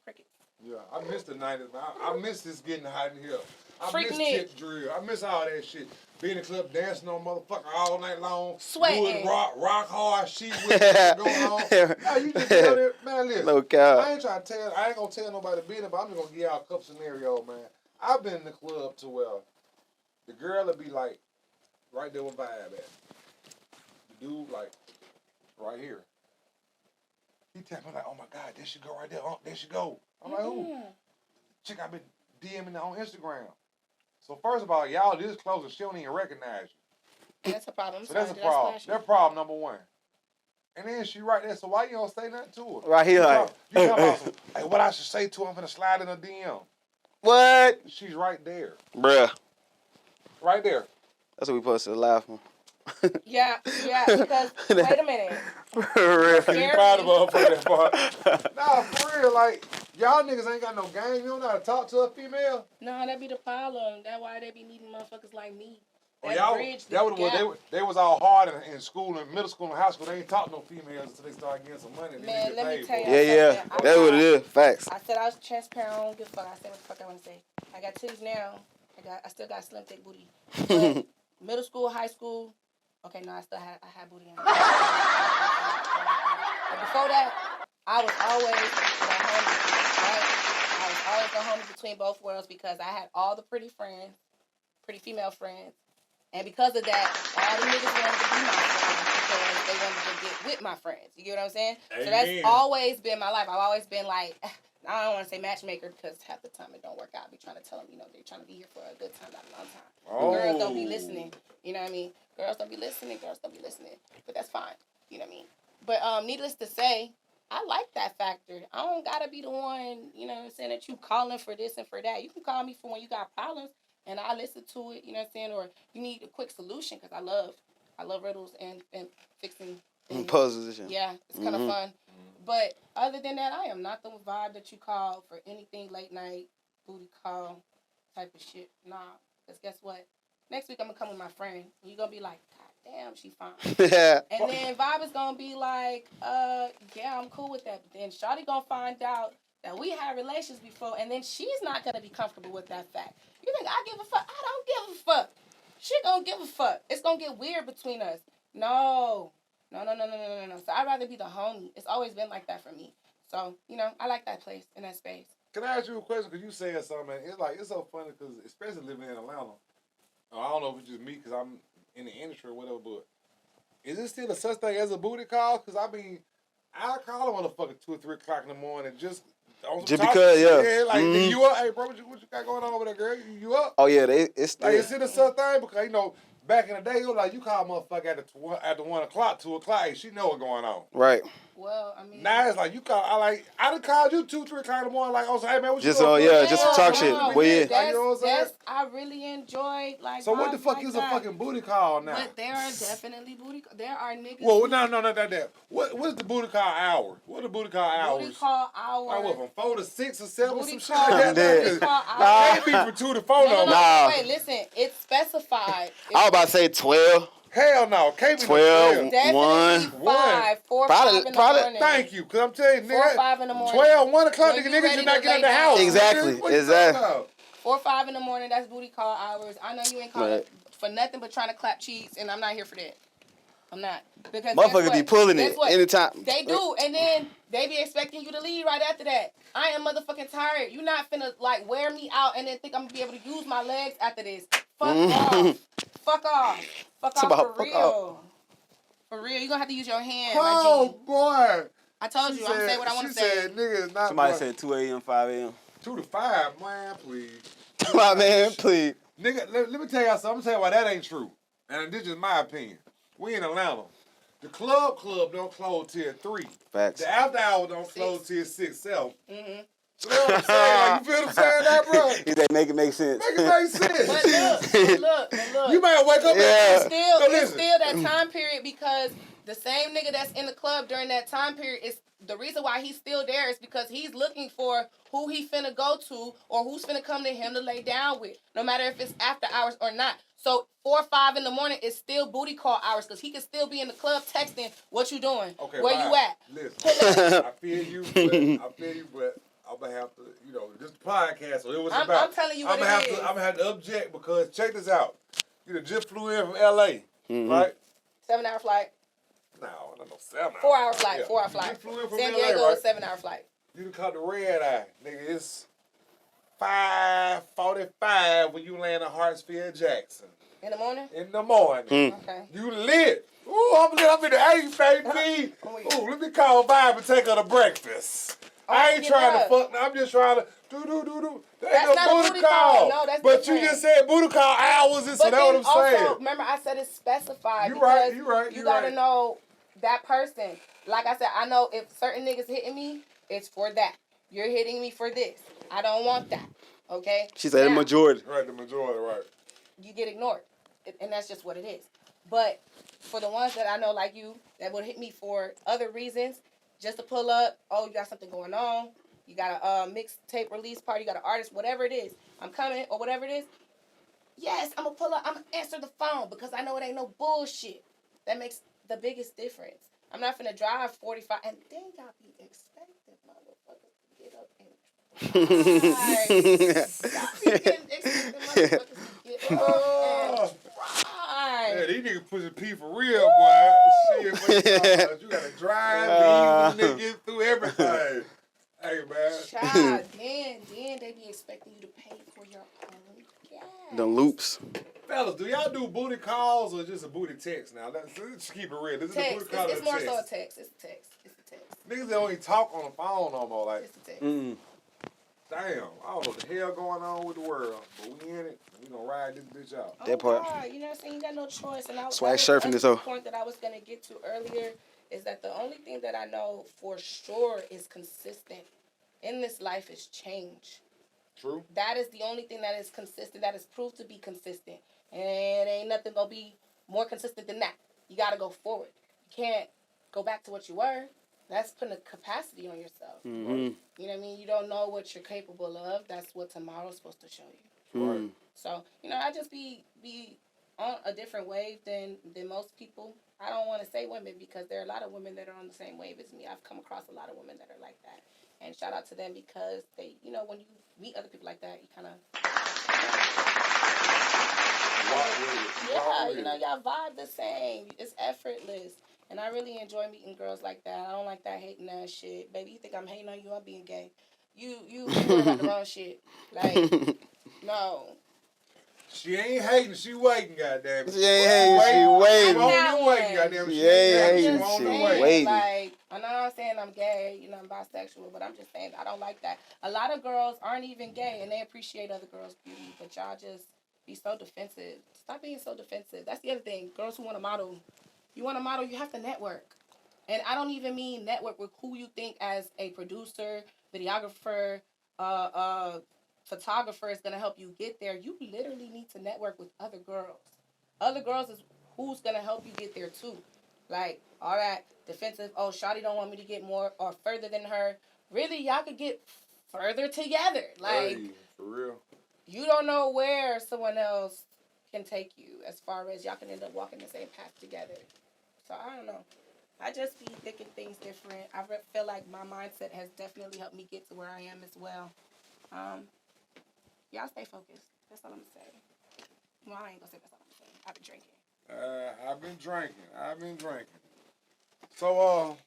crickets. yeah, I miss the 90s, man. I miss this getting hot in here. I Freak miss Nick. tip drill. I miss all that shit. Being in the club dancing on motherfucker all night long. Sweating. Wood, rock hard, shit with shit going on. Now you just tell that, man, listen. No cap. I ain't trying to tell, I ain't gonna tell nobody business, but I'm just gonna give y'all a couple scenarios, man. I've been in the club to where the girl will be like, right there with vibe at. The dude, like, right here. He tell me like, oh my God, there she go right there. Oh, there she go. I'm like, who? Chick I been DMing on Instagram. So first of all, y'all this close and she don't even recognize you. And that's a problem. So that's a problem. That's problem number one. And then she right there, so why you don't say nothing to her? Right here, You like, talking about some, hey, what I should say to her, I'm finna slide in a DM. what? She's right there. Bruh. Right there. That's what we posted to laugh on. Yeah, because wait a minute. For real. You proud of her for that part. Nah, for real, like, y'all niggas ain't got no game. You don't know how to talk to a female. No, that be the problem. That's why they be needing motherfuckers like me. Oh, That y'all, bridge the that was gap. they was all hard in school, in middle school and high school. They ain't taught no females until they started getting some money. Man, let me tell you. Yeah. That's what it is. Facts. I said I was transparent. I don't give a fuck. I said what the fuck I want to say. I got titties now. I still got slim thick booty. But middle school, high school. Okay, no, I had booty. But before that, I was always the homie. Right? I was always the homie between both worlds because I had all the pretty friends, pretty female friends. And because of that, all the niggas wanted to be my friends because they wanted to get with my friends. You get what I'm saying? Amen. So that's always been my life. I've always been like, I don't want to say matchmaker because half the time it don't work out. I be trying to tell them, they're trying to be here for a good time, not a long time. Oh. Girls don't be listening. You know what I mean? Girls don't be listening. But that's fine. You know what I mean? But needless to say, I like that factor. I don't got to be the one, you know what I'm saying, that you calling for this and for that. You can call me for when you got problems. And I listen to it, you know what I'm saying? Or you need a quick solution because I love riddles and fixing things. Puzzles and shit. Yeah, it's kind of fun. But other than that, I am not the vibe that you call for anything late night, booty call type of shit. Nah, because guess what? Next week I'm going to come with my friend. And you're going to be like, God damn, she fine. Yeah. And then Vibe is going to be like, yeah, I'm cool with that. But then Shawty going to find out that we had relations before, and then she's not going to be comfortable with that fact. You think I give a fuck? I don't give a fuck. She gonna give a fuck. It's gonna get weird between us. No. So I'd rather be the homie. It's always been like that for me. So, I like that place and that space. Can I ask you a question? Because you said something, man. It's so funny because, especially living in Atlanta, I don't know if it's just me because I'm in the industry or whatever, but is it still a such thing as a booty call? Because, I'll call a motherfucker 2 or 3 o'clock in the morning just because, yeah. Yeah, like, you up? Hey, bro, what you got going on over there, girl? You up? Oh, yeah, it's still. Like, is it a such thing? Because, back in the day, it was like you call a motherfucker at the 1 o'clock, 2 o'clock, hey, she know what's going on. Right. Well, I mean. Now it's like you call. I done called you 2, 3 o'clock in the morning. Like, oh, hey man, what Just you doing? just to talk shit. Well, yeah. Like, you know what I'm saying? I really enjoy like. So what the fuck like is that. a fucking booty call now? But there are definitely booty. There are niggas. Well, no, that. What's the booty call hour? What the booty call hours? Booty call hour. Like what, from 4 to 6 or 7 or Booty some call, shit like that? booty call Nah, hour. can't be from 2 to 4 No, Nah. wait, listen. It's specified. I was about to say 12. Hell no, can't be 12. Definitely 1. 5, 4, Probably- 5 in the probably- morning. Thank you, because I'm telling you, 4 or nigga, 5 in the morning. 12, 1 o'clock, When nigga, you niggas ready just not to getting out lay the house. down. Exactly, What you exactly. talking about? 4 or 5 in the morning, that's booty call hours. I know you ain't calling Right. for nothing but trying to clap cheeks, and I'm not here for that. I'm not. Because guess Motherfucker what? be pulling Guess it what? anytime. They do, and then they be expecting you to leave right after that. I am motherfucking tired. You not finna like wear me out and then think I'm gonna be able to use my legs after this. Fuck off. Fuck off. Fuck It's off about for fuck real. For real. You gonna have to use your hand, Oh my G. boy. I told you, I'm gonna say what I wanna say. She said niggas not. Somebody but said 2 a.m., 5 a.m. 2 to 5, man, please. My man, please. Nigga, let me tell y'all something. I'm gonna tell you why that ain't true. And this is my opinion. We in Atlanta. The club don't close till 3. Facts. The after hour don't close till 6, 7. Mm-hmm. You know what I'm saying? You feel what I'm saying now, bro? He said make it make sense. Make it make sense. But look. You might wake up Yeah. and It's still that time period because the same nigga that's in the club during that time period is the reason why he's still there is because he's looking for who he finna go to or who's finna come to him to lay down with, no matter if it's after hours or not. So 4 or 5 in the morning is still booty call hours because he can still be in the club texting, what you doing? Okay, Where bye. you at? Listen, I feel you, but I'm gonna have to, this podcast, so it was about. I'm telling you what I'm gonna it is. I'm gonna have to object because check this out. You done just flew in from LA, right? 7-hour flight. No, 7 hours. 4-hour flight. Yeah. 4-hour flight. You flew in from San LA, Diego right? is 7-hour flight. You done caught the red eye, nigga. It's 5:45 when you land in Hartsfield, Jackson. In the morning? In the morning. Okay. You lit. Ooh, I'm lit. I'm in the 8, baby. Ooh, let me call Vibe and take her to breakfast. I ain't trying to fuck. I'm just trying to do. That That's ain't not no a booty booty call. call. No, that's but different. you just said booty call hours, and so But that's what then I'm saying. also, remember I said it's specified. You right. You gotta know that person. Like I said, I know if certain niggas hitting me, it's for that. You're hitting me for this. I don't want that. Okay? She said the majority. Right, the majority, right. You get ignored. And that's just what it is. But for the ones that I know like you, that would hit me for other reasons, just to pull up, oh, you got something going on, you got a mixtape release party, you got an artist, whatever it is, I'm coming, or whatever it is, yes, I'm going to pull up, I'm going to answer the phone, because I know it ain't no bullshit. That makes the biggest difference. I'm not finna drive 45, and then y'all be expecting motherfuckers to get up and y'all be expecting motherfuckers to get up and Yeah, these niggas pushing P for real, boy. Shit, what you talking about? You gotta drive, leave, and get through everything. Hey, man. Child, then they be expecting you to pay for your own gas. The loops. Fellas, do y'all do booty calls or just a booty text now? Let's just keep it real. This is a Text. booty call It's or more text? so a text. It's a text. Niggas don't even talk on the phone no more. Like, It's a text. damn, I don't know what the hell going on with the world, but we in it. We gonna ride this bitch out. That part. God, you know what I'm saying? You got no choice. And Swag that surfing was this hoe. the point that I was gonna get to earlier is that the only thing that I know for sure is consistent in this life is change. True. That is the only thing that is consistent. That is proved to be consistent, and ain't nothing gonna be more consistent than that. You gotta go forward. You can't go back to what you were. That's putting a capacity on yourself. You know what I mean? You don't know what you're capable of. That's what tomorrow's supposed to show you. Right. So, I just be on a different wave than most people. I don't want to say women because there are a lot of women that are on the same wave as me. I've come across a lot of women that are like that. And shout out to them because they, when you meet other people like that, you kind of... Yeah, y'all vibe the same. It's effortless. And I really enjoy meeting girls like that. I don't like that hating ass shit. Baby, you think I'm hating on you? I'm being gay. You worry about the wrong shit. Like, no. She ain't hating, she waiting, goddammit. She ain't hating, she waiting. Come on, you waiting, goddammit. She ain't hating, She on the she way. waiting. Like, I'm not saying I'm gay, I'm bisexual, but I'm just saying I don't like that. A lot of girls aren't even gay, and they appreciate other girls' beauty, but y'all just be so defensive. Stop being so defensive. That's the other thing. Girls who want to model, you have to network. And I don't even mean network with who you think as a producer, videographer, photographer is going to help you get there. You literally need to network with other girls. Other girls is who's going to help you get there too. Like, all that defensive, oh, shawty don't want me to get more or further than her. Really, y'all could get further together. Like, hey, for real. You don't know where someone else can take you as far as y'all can end up walking the same path together. So, I don't know. I just be thinking things different. I feel like my mindset has definitely helped me get to where I am as well. Y'all stay focused. That's all I'm going to say. Well, I ain't going to say that's all I'm saying. I've been drinking. I've been drinking. So,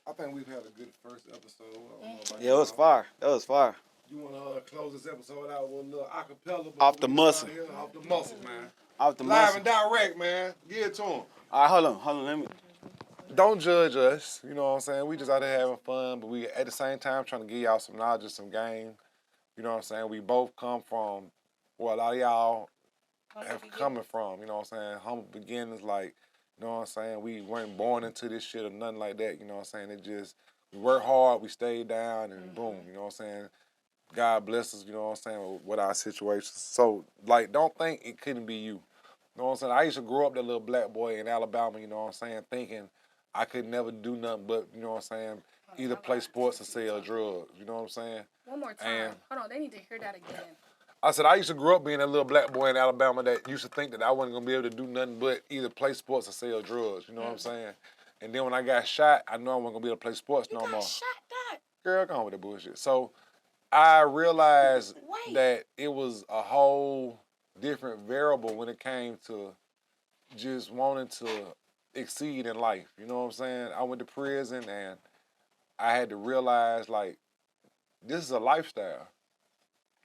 I think we've had a good first episode. I don't know about Yeah, it was fire. That was fire. You want to close this episode out with a little acapella? Off the muscle. Off the muscle, man. Off the Live muscle. and direct, man. Give it to them. All right, hold on. Let me. Don't judge us. You know what I'm saying? We just out there having fun, but we at the same time trying to give y'all some knowledge and some game. You know what I'm saying? We both come from where a lot of y'all have coming from. You know what I'm saying? Humble beginnings, like, you know what I'm saying? We weren't born into this shit or nothing like that. You know what I'm saying? It just, we worked hard, we stayed down, and boom. You know what I'm saying? God bless us, you know what I'm saying, with our situations. So, like, don't think it couldn't be you. You know what I'm saying? I used to grow up that little black boy in Alabama, you know what I'm saying, thinking I could never do nothing but, you know what I'm saying, either play sports or sell drugs. You know what I'm saying? One more time. And Hold on, they need to hear that again. I said I used to grow up being that little black boy in Alabama that used to think that I wasn't going to be able to do nothing but either play sports or sell drugs. You know what I'm saying? And then when I got shot, I knew I wasn't going to be able to play sports no more. Shot that. Girl, go on with the bullshit. So I realized that it was a whole different variable when it came to just wanting to exceed in life. You know what I'm saying? I went to prison and I had to realize, like, this is a lifestyle.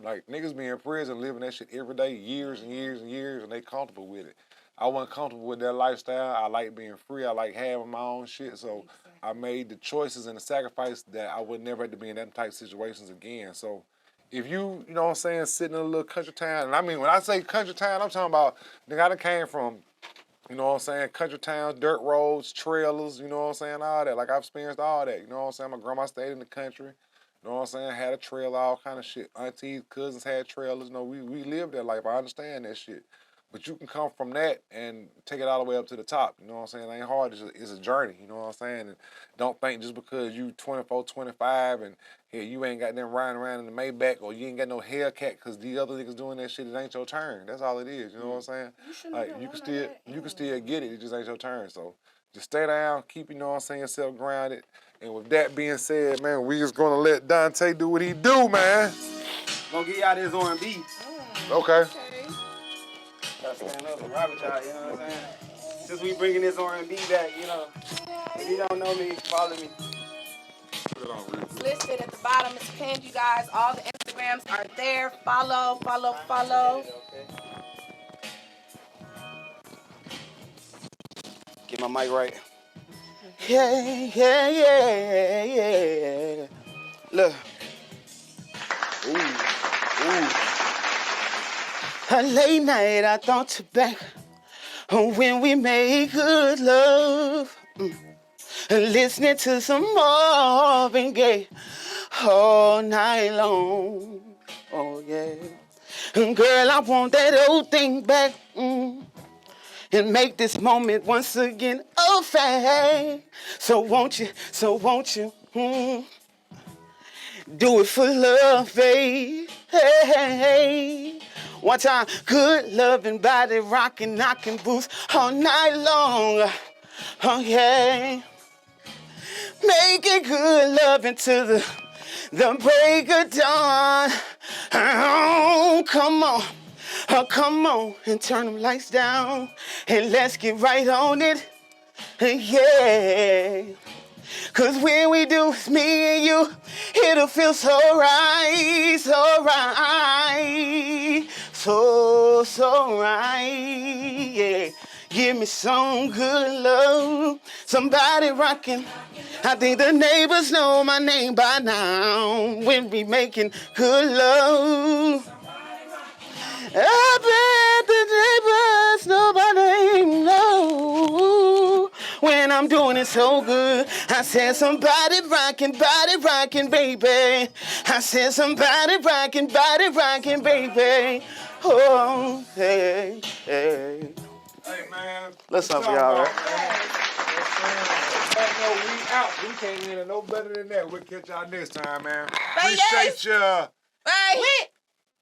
Like, niggas be in prison living that shit every day, years and years and years, and they comfortable with it. I wasn't comfortable with that lifestyle. I like being free. I like having my own shit. So I made the choices and the sacrifice that I would never have to be in that type of situations again. So if you know what I'm saying, sitting in a little country town, and I mean, when I say country town, I'm talking about, nigga, I done came from, you know what I'm saying, country towns, dirt roads, trailers, you know what I'm saying, all that. Like, I've experienced all that, you know what I'm saying? My grandma stayed in the country, you know what I'm saying, had a trailer, all kind of shit. Aunties, cousins had trailers, you know, we lived that life. I understand that shit. But you can come from that and take it all the way up to the top. You know what I'm saying? It ain't hard. It's a journey. You know what I'm saying? And don't think just because you 24, 25 and here you ain't got them riding around in the Maybach or you ain't got no Hellcat because the other niggas doing that shit, it ain't your turn. That's all it is. You know what I'm saying? Like, you can still get it. It just ain't your turn. So just stay down. Keep, you know what I'm saying, yourself grounded. And with that being said, man, we just gonna let Dante do what he do, man. Gonna get y'all this R&B. Okay. Gotta stand up and rock with y'all, you know what I'm saying? Since we bringing this R&B back, you know, if you don't know me, follow me. Put it on real It's quick. listed at the bottom. It's pinned, you guys. All the Instagrams are there. Follow. Get my mic right. Yeah. Look. Ooh. A late night, I thought back when we made good love. Listening to some Marvin Gaye all night long. Oh, yeah. Girl, I want that old thing back. And make this moment once again a fact. So won't you, do it for love, babe. Hey. One time, good loving, body rocking, knocking boots all night long. Oh, yeah. Making good loving to the break of dawn. Oh, come on and turn them lights down and let's get right on it. Yeah. Cause when we do, it's me and you, it'll feel so right, so right, so right, yeah. Give me some good love, somebody rocking. I think the neighbors know my name by now when we making good love. I bet the neighbors know my name, no. When I'm doing it so good, I said somebody rocking, baby. I said somebody rocking, baby. Oh, hey. Hey, man. Let's up for y'all, right? We out. We can't win no better than that. We'll catch y'all next time, man. Bye, Appreciate ya. Bye.